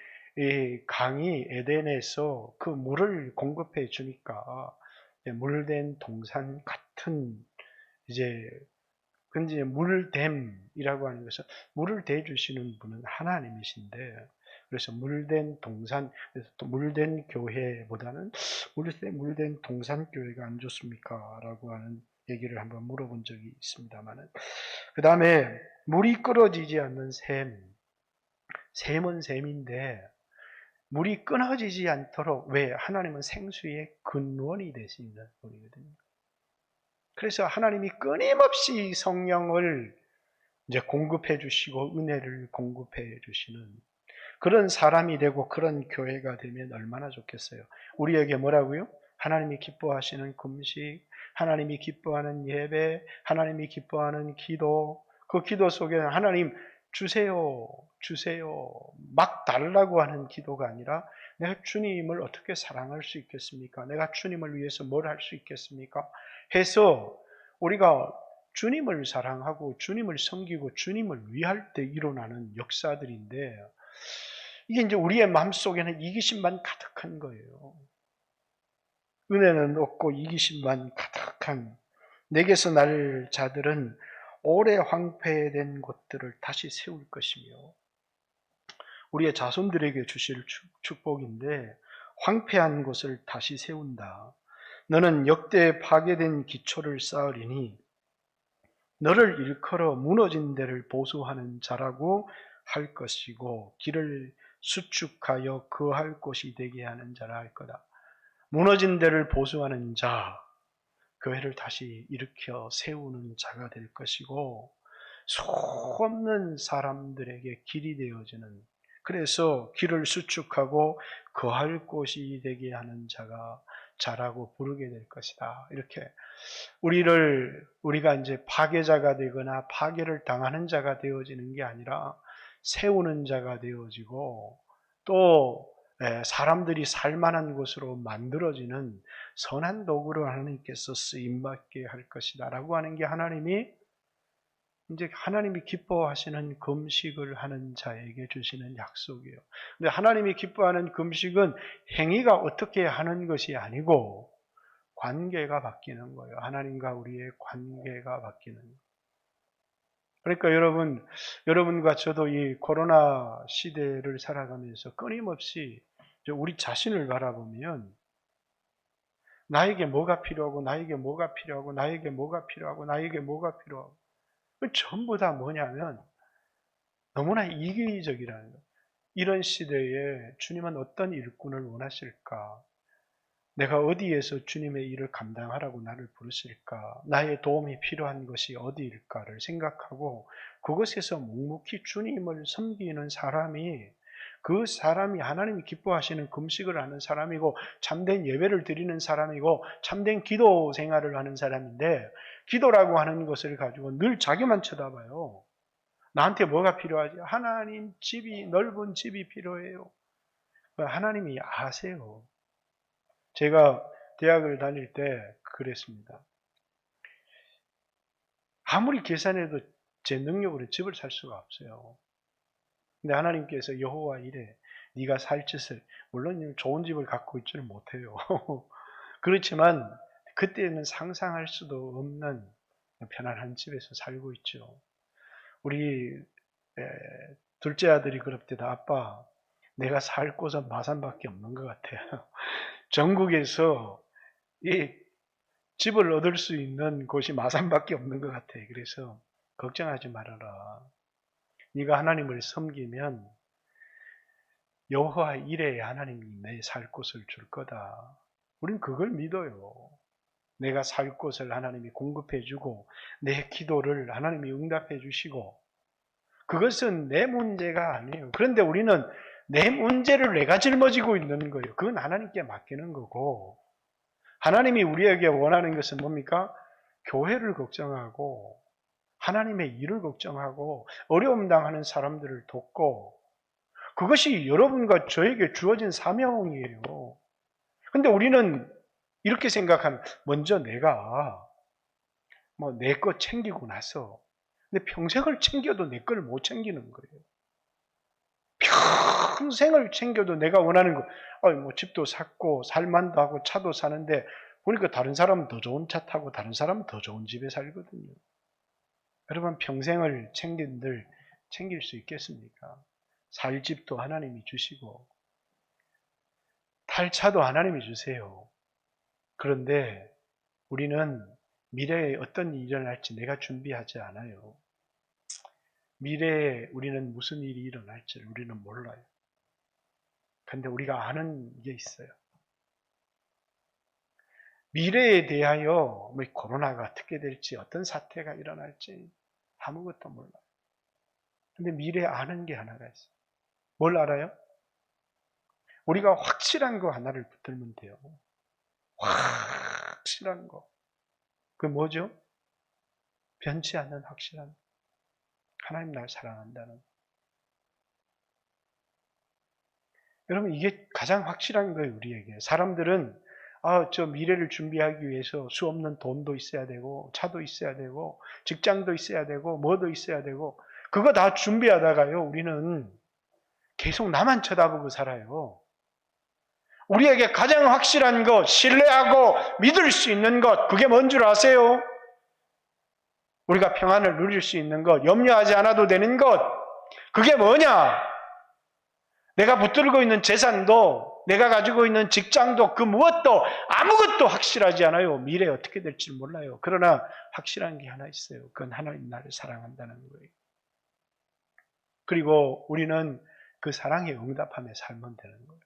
강이 에덴에서 그 물을 공급해 주니까 물된 동산 같은, 근데 물댐이라고 하는 것은 물을 대주시는 분은 하나님이신데, 그래서 물된 동산, 그래서 또 물된 교회보다는 물된 동산 교회가 안 좋습니까? 라고 하는 얘기를 한번 물어본 적이 있습니다만은. 그 다음에 물이 끓어지지 않는 샘은 샘인데 물이 끊어지지 않도록, 왜? 하나님은 생수의 근원이 되시는 분이거든요. 그래서 하나님이 끊임없이 성령을 이제 공급해 주시고 은혜를 공급해 주시는 그런 사람이 되고 그런 교회가 되면 얼마나 좋겠어요. 우리에게 뭐라고요? 하나님이 기뻐하시는 금식, 하나님이 기뻐하는 예배, 하나님이 기뻐하는 기도, 그 기도 속에는 하나님 주세요, 주세요, 막 달라고 하는 기도가 아니라 내가 주님을 어떻게 사랑할 수 있겠습니까? 내가 주님을 위해서 뭘 할 수 있겠습니까? 해서 우리가 주님을 사랑하고 주님을 섬기고 주님을 위할 때 일어나는 역사들인데, 이게 이제 우리의 마음속에는 이기심만 가득한 거예요. 은혜는 없고 이기심만 가득한, 내게서 날 자들은 오래 황폐된 곳들을 다시 세울 것이며, 우리의 자손들에게 주실 축복인데, 황폐한 곳을 다시 세운다. 너는 역대 파괴된 기초를 쌓으리니 너를 일컬어 무너진 데를 보수하는 자라고 할 것이고 길을 수축하여 거할 곳이 되게 하는 자라 할 거다. 무너진 데를 보수하는 자, 교회를 다시 일으켜 세우는 자가 될 것이고, 수없는 사람들에게 길이 되어지는, 그래서 길을 수축하고 거할 곳이 되게 하는 자라고 부르게 될 것이다. 이렇게 우리가 이제 파괴자가 되거나 파괴를 당하는 자가 되어지는 게 아니라 세우는 자가 되어지고, 또 사람들이 살만한 곳으로 만들어지는 선한 도구로 하나님께서 쓰임받게 할 것이다 라고 하는 게 하나님이 기뻐하시는 금식을 하는 자에게 주시는 약속이에요. 근데 하나님이 기뻐하는 금식은 행위가 어떻게 하는 것이 아니고 관계가 바뀌는 거예요. 하나님과 우리의 관계가 바뀌는 거예요. 그러니까 여러분과 저도 이 코로나 시대를 살아가면서 끊임없이 우리 자신을 바라보면 나에게 뭐가 필요하고 나에게 뭐가 필요하고 나에게 뭐가 필요하고 나에게 뭐가 필요하고, 전부 다 뭐냐면 너무나 이기적이라는 거예요. 이런 시대에 주님은 어떤 일꾼을 원하실까? 내가 어디에서 주님의 일을 감당하라고 나를 부르실까? 나의 도움이 필요한 것이 어디일까를 생각하고 그것에서 묵묵히 주님을 섬기는 사람이, 그 사람이 하나님이 기뻐하시는 금식을 하는 사람이고 참된 예배를 드리는 사람이고 참된 기도 생활을 하는 사람인데, 기도라고 하는 것을 가지고 늘 자기만 쳐다봐요. 나한테 뭐가 필요하지? 하나님 넓은 집이 필요해요. 하나님이 아세요. 제가 대학을 다닐 때 그랬습니다. 아무리 계산해도 제 능력으로 집을 살 수가 없어요. 근데 하나님께서 여호와 이래, 네가 살 짓을, 물론 좋은 집을 갖고 있지는 못해요. 그렇지만 그때는 상상할 수도 없는 편안한 집에서 살고 있죠. 우리 둘째 아들이 그럽니다. 아빠, 내가 살 곳은 마산밖에 없는 것 같아요. 전국에서 이 집을 얻을 수 있는 곳이 마산밖에 없는 것 같아. 그래서 걱정하지 말아라. 네가 하나님을 섬기면 여호와 이레에 하나님이 내 살 곳을 줄 거다. 우린 그걸 믿어요. 내가 살 곳을 하나님이 공급해 주고 내 기도를 하나님이 응답해 주시고, 그것은 내 문제가 아니에요. 그런데 우리는 내 문제를 내가 짊어지고 있는 거예요. 그건 하나님께 맡기는 거고, 하나님이 우리에게 원하는 것은 뭡니까? 교회를 걱정하고 하나님의 일을 걱정하고 어려움 당하는 사람들을 돕고, 그것이 여러분과 저에게 주어진 사명이에요. 근데 우리는 이렇게 생각하는, 먼저 내가 내 것 챙기고 나서, 근데 평생을 챙겨도 내 걸 못 챙기는 거예요. 평생을 챙겨도 내가 원하는 거, 집도 샀고 살만도 하고 차도 사는데 보니까 다른 사람은 더 좋은 차 타고 다른 사람은 더 좋은 집에 살거든요. 여러분, 평생을 챙길 수 있겠습니까? 살 집도 하나님이 주시고 탈 차도 하나님이 주세요. 그런데 우리는 미래에 어떤 일이 일어날지 내가 준비하지 않아요. 미래에 우리는 무슨 일이 일어날지 우리는 몰라요. 근데 우리가 아는 게 있어요. 미래에 대하여 코로나가 어떻게 될지 어떤 사태가 일어날지 아무것도 몰라요. 근데 미래에 아는 게 하나가 있어요. 뭘 알아요? 우리가 확실한 거 하나를 붙들면 돼요. 확실한 거. 그게 뭐죠? 변치 않는 확실한 하나님 날 사랑한다는. 여러분 이게 가장 확실한 거예요. 우리에게. 사람들은 저 미래를 준비하기 위해서 수 없는 돈도 있어야 되고 차도 있어야 되고 직장도 있어야 되고 뭐도 있어야 되고 그거 다 준비하다가요. 우리는 계속 나만 쳐다보고 살아요. 우리에게 가장 확실한 것, 신뢰하고 믿을 수 있는 것, 그게 뭔 줄 아세요? 우리가 평안을 누릴 수 있는 것, 염려하지 않아도 되는 것, 그게 뭐냐? 내가 붙들고 있는 재산도, 내가 가지고 있는 직장도, 그 무엇도, 아무것도 확실하지 않아요. 미래에 어떻게 될지 몰라요. 그러나 확실한 게 하나 있어요. 그건 하나님 나를 사랑한다는 거예요. 그리고 우리는 그 사랑에 응답하며 살면 되는 거예요.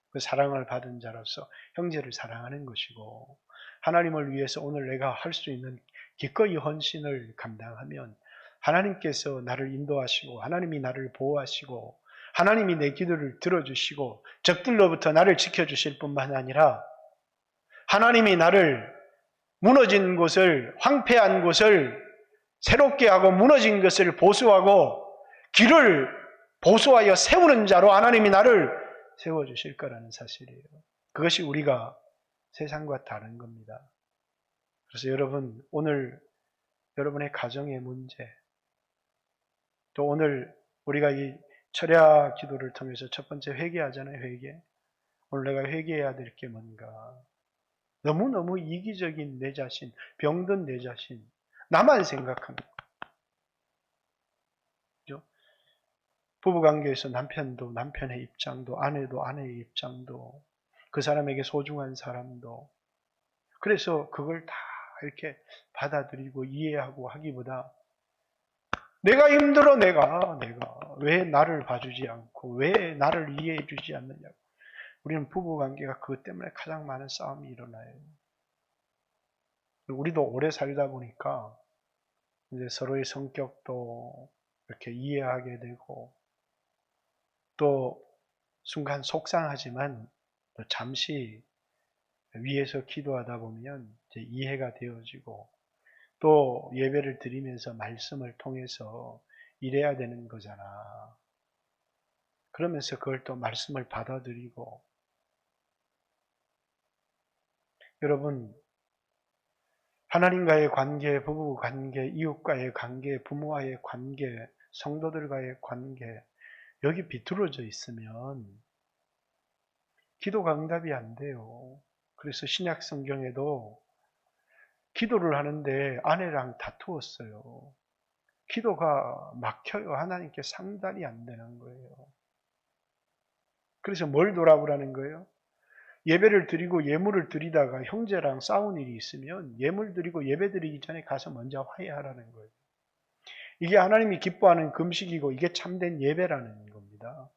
그 사랑을 받은 자로서 형제를 사랑하는 것이고 하나님을 위해서 오늘 내가 할 수 있는 기꺼이 헌신을 감당하면 하나님께서 나를 인도하시고 하나님이 나를 보호하시고 하나님이 내 기도를 들어주시고 적들로부터 나를 지켜주실 뿐만 아니라 하나님이 나를 무너진 곳을 황폐한 곳을 새롭게 하고 무너진 것을 보수하고 길을 보수하여 세우는 자로 하나님이 나를 세워주실 거라는 사실이에요. 그것이 우리가 세상과 다른 겁니다. 그래서 여러분 오늘 여러분의 가정의 문제 또 오늘 우리가 이 철야 기도를 통해서 첫 번째 회개하잖아요. 회개. 오늘 내가 회개해야 될 게 뭔가. 너무너무 이기적인 내 자신, 병든 내 자신, 나만 생각합니다. 그죠? 부부관계에서 남편도 남편의 입장도 아내도 아내의 입장도 그 사람에게 소중한 사람도 그래서 그걸 다 이렇게 받아들이고 이해하고 하기보다 내가 힘들어 내가 왜 나를 봐주지 않고 왜 나를 이해해 주지 않느냐고 우리는 부부관계가 그것 때문에 가장 많은 싸움이 일어나요. 우리도 오래 살다 보니까 이제 서로의 성격도 이렇게 이해하게 되고 또 순간 속상하지만 또 잠시 위에서 기도하다 보면 이제 이해가 되어지고 또 예배를 드리면서 말씀을 통해서 이래야 되는 거잖아. 그러면서 그걸 또 말씀을 받아들이고 여러분 하나님과의 관계, 부부 관계, 이웃과의 관계, 부모와의 관계, 성도들과의 관계 여기 비뚤어져 있으면 기도가 응답이 안 돼요. 그래서 신약 성경에도 기도를 하는데 아내랑 다투었어요. 기도가 막혀요. 하나님께 상달이 안 되는 거예요. 그래서 뭘 돌아보라는 거예요? 예배를 드리고 예물을 드리다가 형제랑 싸운 일이 있으면 예물 드리고 예배 드리기 전에 가서 먼저 화해하라는 거예요. 이게 하나님이 기뻐하는 금식이고 이게 참된 예배라는 겁니다.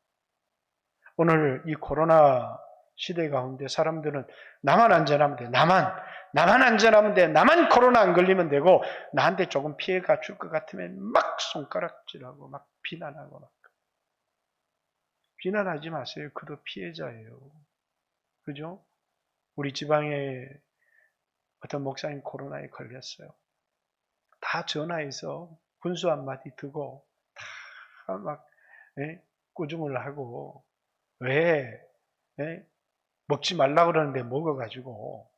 오늘 이 코로나 시대 가운데 사람들은 나만 안전하면 돼. 나만 안전하면 돼. 나만 코로나 안 걸리면 되고 나한테 조금 피해가 줄 것 같으면 막 손가락질하고 막 비난하고 막. 비난하지 마세요. 그도 피해자예요. 그죠? 우리 지방에 어떤 목사님 코로나에 걸렸어요. 다 전화해서 군수 한마디 듣고 다 막 꾸중을 하고 왜 먹지 말라 그러는데 먹어가지고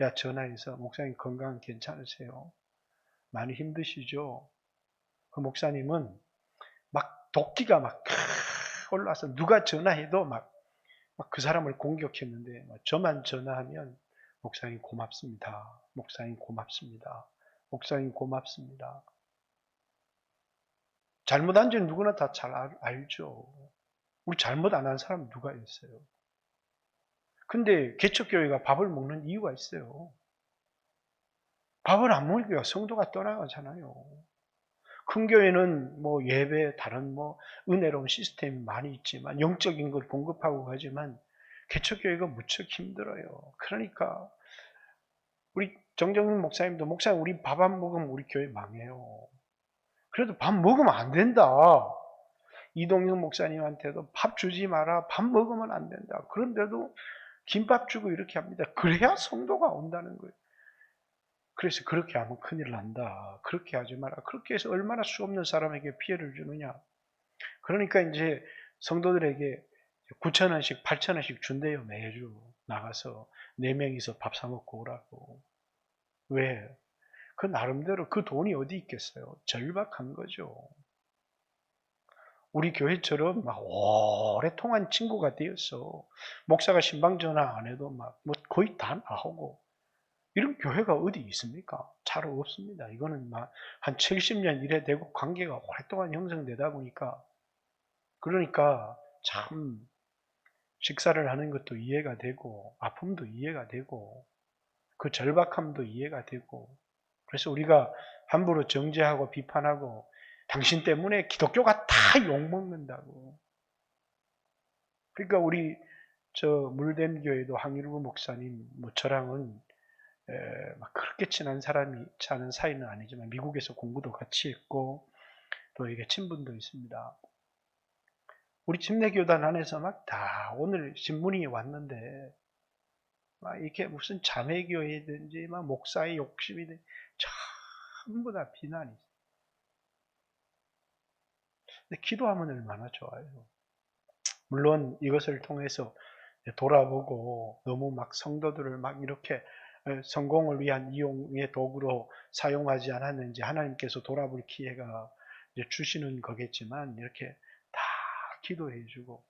야 전화해서 목사님 건강 괜찮으세요? 많이 힘드시죠? 그 목사님은 막 도끼가 막 올라와서 누가 전화해도 막 그 사람을 공격했는데 저만 전화하면 목사님 고맙습니다. 목사님 고맙습니다. 목사님 고맙습니다. 잘못한 줄 누구나 다 잘 알죠. 우리 잘못 안 한 사람 누가 있어요? 근데 개척교회가 밥을 먹는 이유가 있어요. 밥을 안 먹으니까 성도가 떠나가잖아요. 큰 교회는 뭐 예배, 다른 뭐 은혜로운 시스템이 많이 있지만 영적인 걸 공급하고 가지만 개척교회가 무척 힘들어요. 그러니까 우리 정정민 목사님도 목사님 우리 밥 안 먹으면 우리 교회 망해요. 그래도 밥 먹으면 안 된다. 이동영 목사님한테도 밥 주지 마라. 밥 먹으면 안 된다. 그런데도 김밥 주고 이렇게 합니다. 그래야 성도가 온다는 거예요. 그래서 그렇게 하면 큰일 난다. 그렇게 하지 마라. 그렇게 해서 얼마나 수 없는 사람에게 피해를 주느냐. 그러니까 이제 성도들에게 9,000원씩 8,000원씩 준대요. 매주 나가서 4명이서 밥 사 먹고 오라고. 왜? 그 나름대로 그 돈이 어디 있겠어요. 절박한 거죠. 우리 교회처럼 막 오랫동안 친구가 되었어. 목사가 신방 전화 안 해도 막 뭐 거의 다 나오고. 이런 교회가 어디 있습니까? 잘 없습니다. 이거는 막 한 70년 이래 되고 관계가 오랫동안 형성되다 보니까 그러니까 참 식사를 하는 것도 이해가 되고 아픔도 이해가 되고 그 절박함도 이해가 되고 그래서 우리가 함부로 정죄하고 비판하고 당신 때문에 기독교가 다 욕먹는다고. 그러니까 우리 저 물댐 교회도 황일구 목사님 뭐 저랑은 막 그렇게 친한 사이는 아니지만 미국에서 공부도 같이 했고 또 이게 친분도 있습니다. 우리 침례교단 안에서 막 다 오늘 신문이 왔는데 막 이렇게 무슨 자매교회든지 막 목사의 욕심이든지 전부 다 비난이 있어요. 근데 기도하면 얼마나 좋아요. 물론 이것을 통해서 돌아보고 너무 막 성도들을 막 이렇게 성공을 위한 이용의 도구로 사용하지 않았는지 하나님께서 돌아볼 기회가 주시는 거겠지만 이렇게 다 기도해주고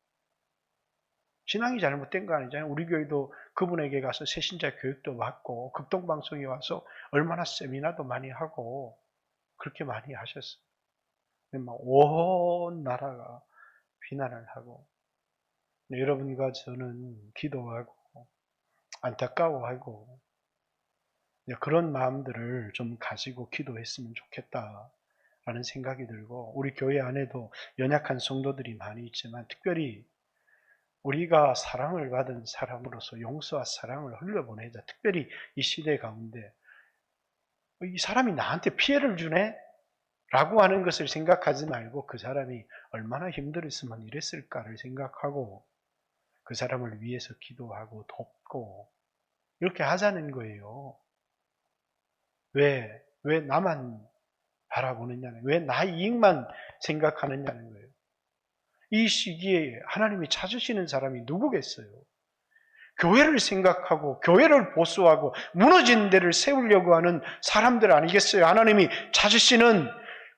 신앙이 잘못된 거 아니잖아요. 우리 교회도 그분에게 가서 새신자 교육도 받고 극동방송에 와서 얼마나 세미나도 많이 하고 그렇게 많이 하셨어요. 막 온 나라가 비난을 하고 여러분과 저는 기도하고 안타까워하고 그런 마음들을 좀 가지고 기도했으면 좋겠다라는 생각이 들고 우리 교회 안에도 연약한 성도들이 많이 있지만 특별히 우리가 사랑을 받은 사람으로서 용서와 사랑을 흘려보내자. 특별히 이 시대 가운데 이 사람이 나한테 피해를 주네? 라고 하는 것을 생각하지 말고 그 사람이 얼마나 힘들었으면 이랬을까를 생각하고 그 사람을 위해서 기도하고 돕고 이렇게 하자는 거예요. 왜 나만 바라보느냐는, 왜 나 이익만 생각하느냐는 거예요. 이 시기에 하나님이 찾으시는 사람이 누구겠어요? 교회를 생각하고 교회를 보수하고 무너진 데를 세우려고 하는 사람들 아니겠어요? 하나님이 찾으시는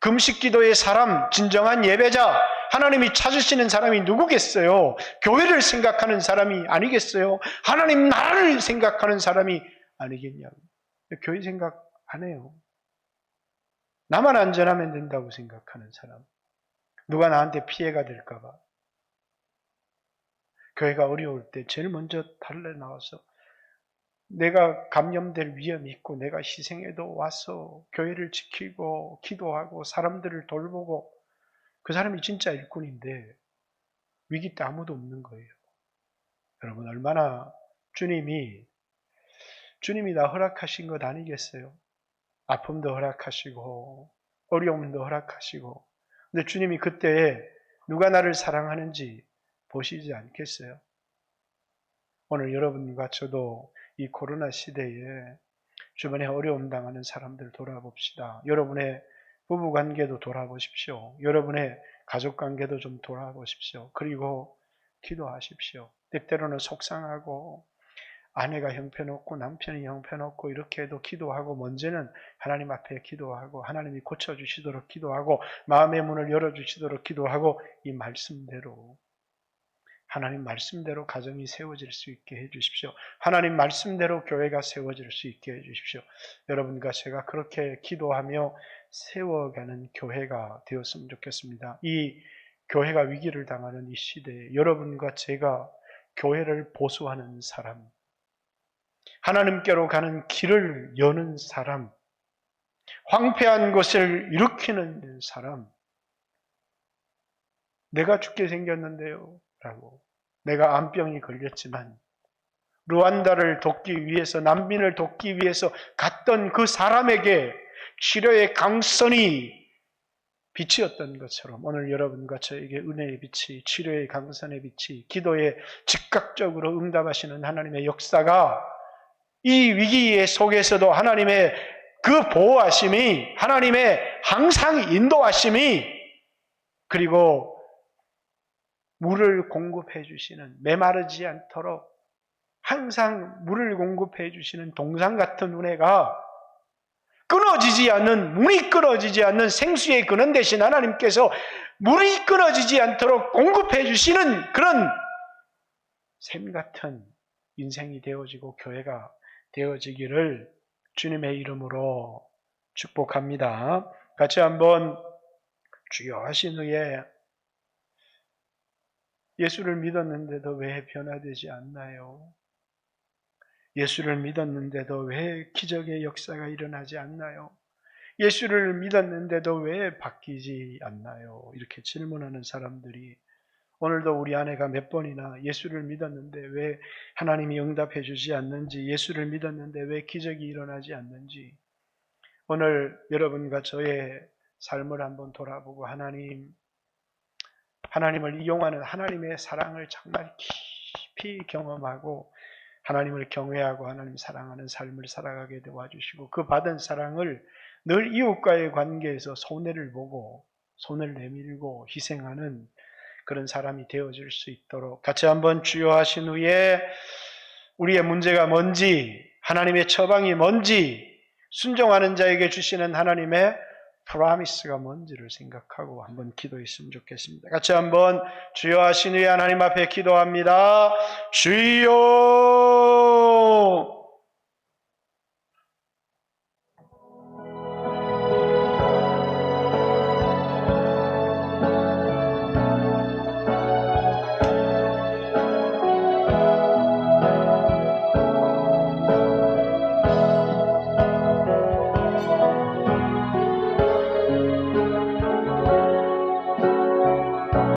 금식기도의 사람, 진정한 예배자, 하나님이 찾으시는 사람이 누구겠어요? 교회를 생각하는 사람이 아니겠어요? 하나님 나라를 생각하는 사람이 아니겠냐고. 교회 생각 안 해요. 나만 안전하면 된다고 생각하는 사람. 누가 나한테 피해가 될까봐. 교회가 어려울 때 제일 먼저 달래 나와서 내가 감염될 위험이 있고 내가 희생해도 와서 교회를 지키고 기도하고 사람들을 돌보고 그 사람이 진짜 일꾼인데 위기 때 아무도 없는 거예요. 여러분 얼마나 주님이 다 허락하신 것 아니겠어요? 아픔도 허락하시고 어려움도 허락하시고 근데 주님이 그때에 누가 나를 사랑하는지 보시지 않겠어요? 오늘 여러분과 저도 이 코로나 시대에 주변에 어려움 당하는 사람들 돌아봅시다. 여러분의 부부관계도 돌아보십시오. 여러분의 가족관계도 좀 돌아보십시오. 그리고 기도하십시오. 때때로는 속상하고 아내가 형편없고 남편이 형편없고 이렇게 해도 기도하고 먼저는 하나님 앞에 기도하고 하나님이 고쳐주시도록 기도하고 마음의 문을 열어주시도록 기도하고 이 말씀대로 하나님 말씀대로 가정이 세워질 수 있게 해주십시오. 하나님 말씀대로 교회가 세워질 수 있게 해주십시오. 여러분과 제가 그렇게 기도하며 세워가는 교회가 되었으면 좋겠습니다. 이 교회가 위기를 당하는 이 시대에 여러분과 제가 교회를 보수하는 사람, 하나님께로 가는 길을 여는 사람, 황폐한 것을 일으키는 사람, 내가 죽게 생겼는데요 라고, 내가 암병이 걸렸지만 루안다를 돕기 위해서, 난민을 돕기 위해서 갔던 그 사람에게 치료의 강선이 빛이었던 것처럼 오늘 여러분과 저에게 은혜의 빛이, 치료의 강선의 빛이, 기도에 즉각적으로 응답하시는 하나님의 역사가 이 위기의 속에서도 하나님의 그 보호하심이, 하나님의 항상 인도하심이, 그리고 물을 공급해 주시는, 메마르지 않도록 항상 물을 공급해 주시는 동상 같은 은혜가 끊어지지 않는, 물이 끊어지지 않는 생수의 근원 대신 하나님께서 물이 끊어지지 않도록 공급해 주시는 그런 샘 같은 인생이 되어지고 교회가 되어지기를 주님의 이름으로 축복합니다. 같이 한번 주여 하신 후에 예수를 믿었는데도 왜 변화되지 않나요? 예수를 믿었는데도 왜 기적의 역사가 일어나지 않나요? 예수를 믿었는데도 왜 바뀌지 않나요? 이렇게 질문하는 사람들이 오늘도 우리 아내가 몇 번이나 예수를 믿었는데 왜 하나님이 응답해 주지 않는지, 예수를 믿었는데 왜 기적이 일어나지 않는지, 오늘 여러분과 저의 삶을 한번 돌아보고 하나님을 이용하는 하나님의 사랑을 정말 깊이 경험하고 하나님을 경외하고 하나님 사랑하는 삶을 살아가게 도와주시고, 그 받은 사랑을 늘 이웃과의 관계에서 손해를 보고 손을 내밀고 희생하는 그런 사람이 되어질 수 있도록 같이 한번 주여 하신 후에 우리의 문제가 뭔지, 하나님의 처방이 뭔지, 순종하는 자에게 주시는 하나님의 프로미스가 뭔지를 생각하고 한번 기도했으면 좋겠습니다. 같이 한번 주여 하신 후에 하나님 앞에 기도합니다. 주여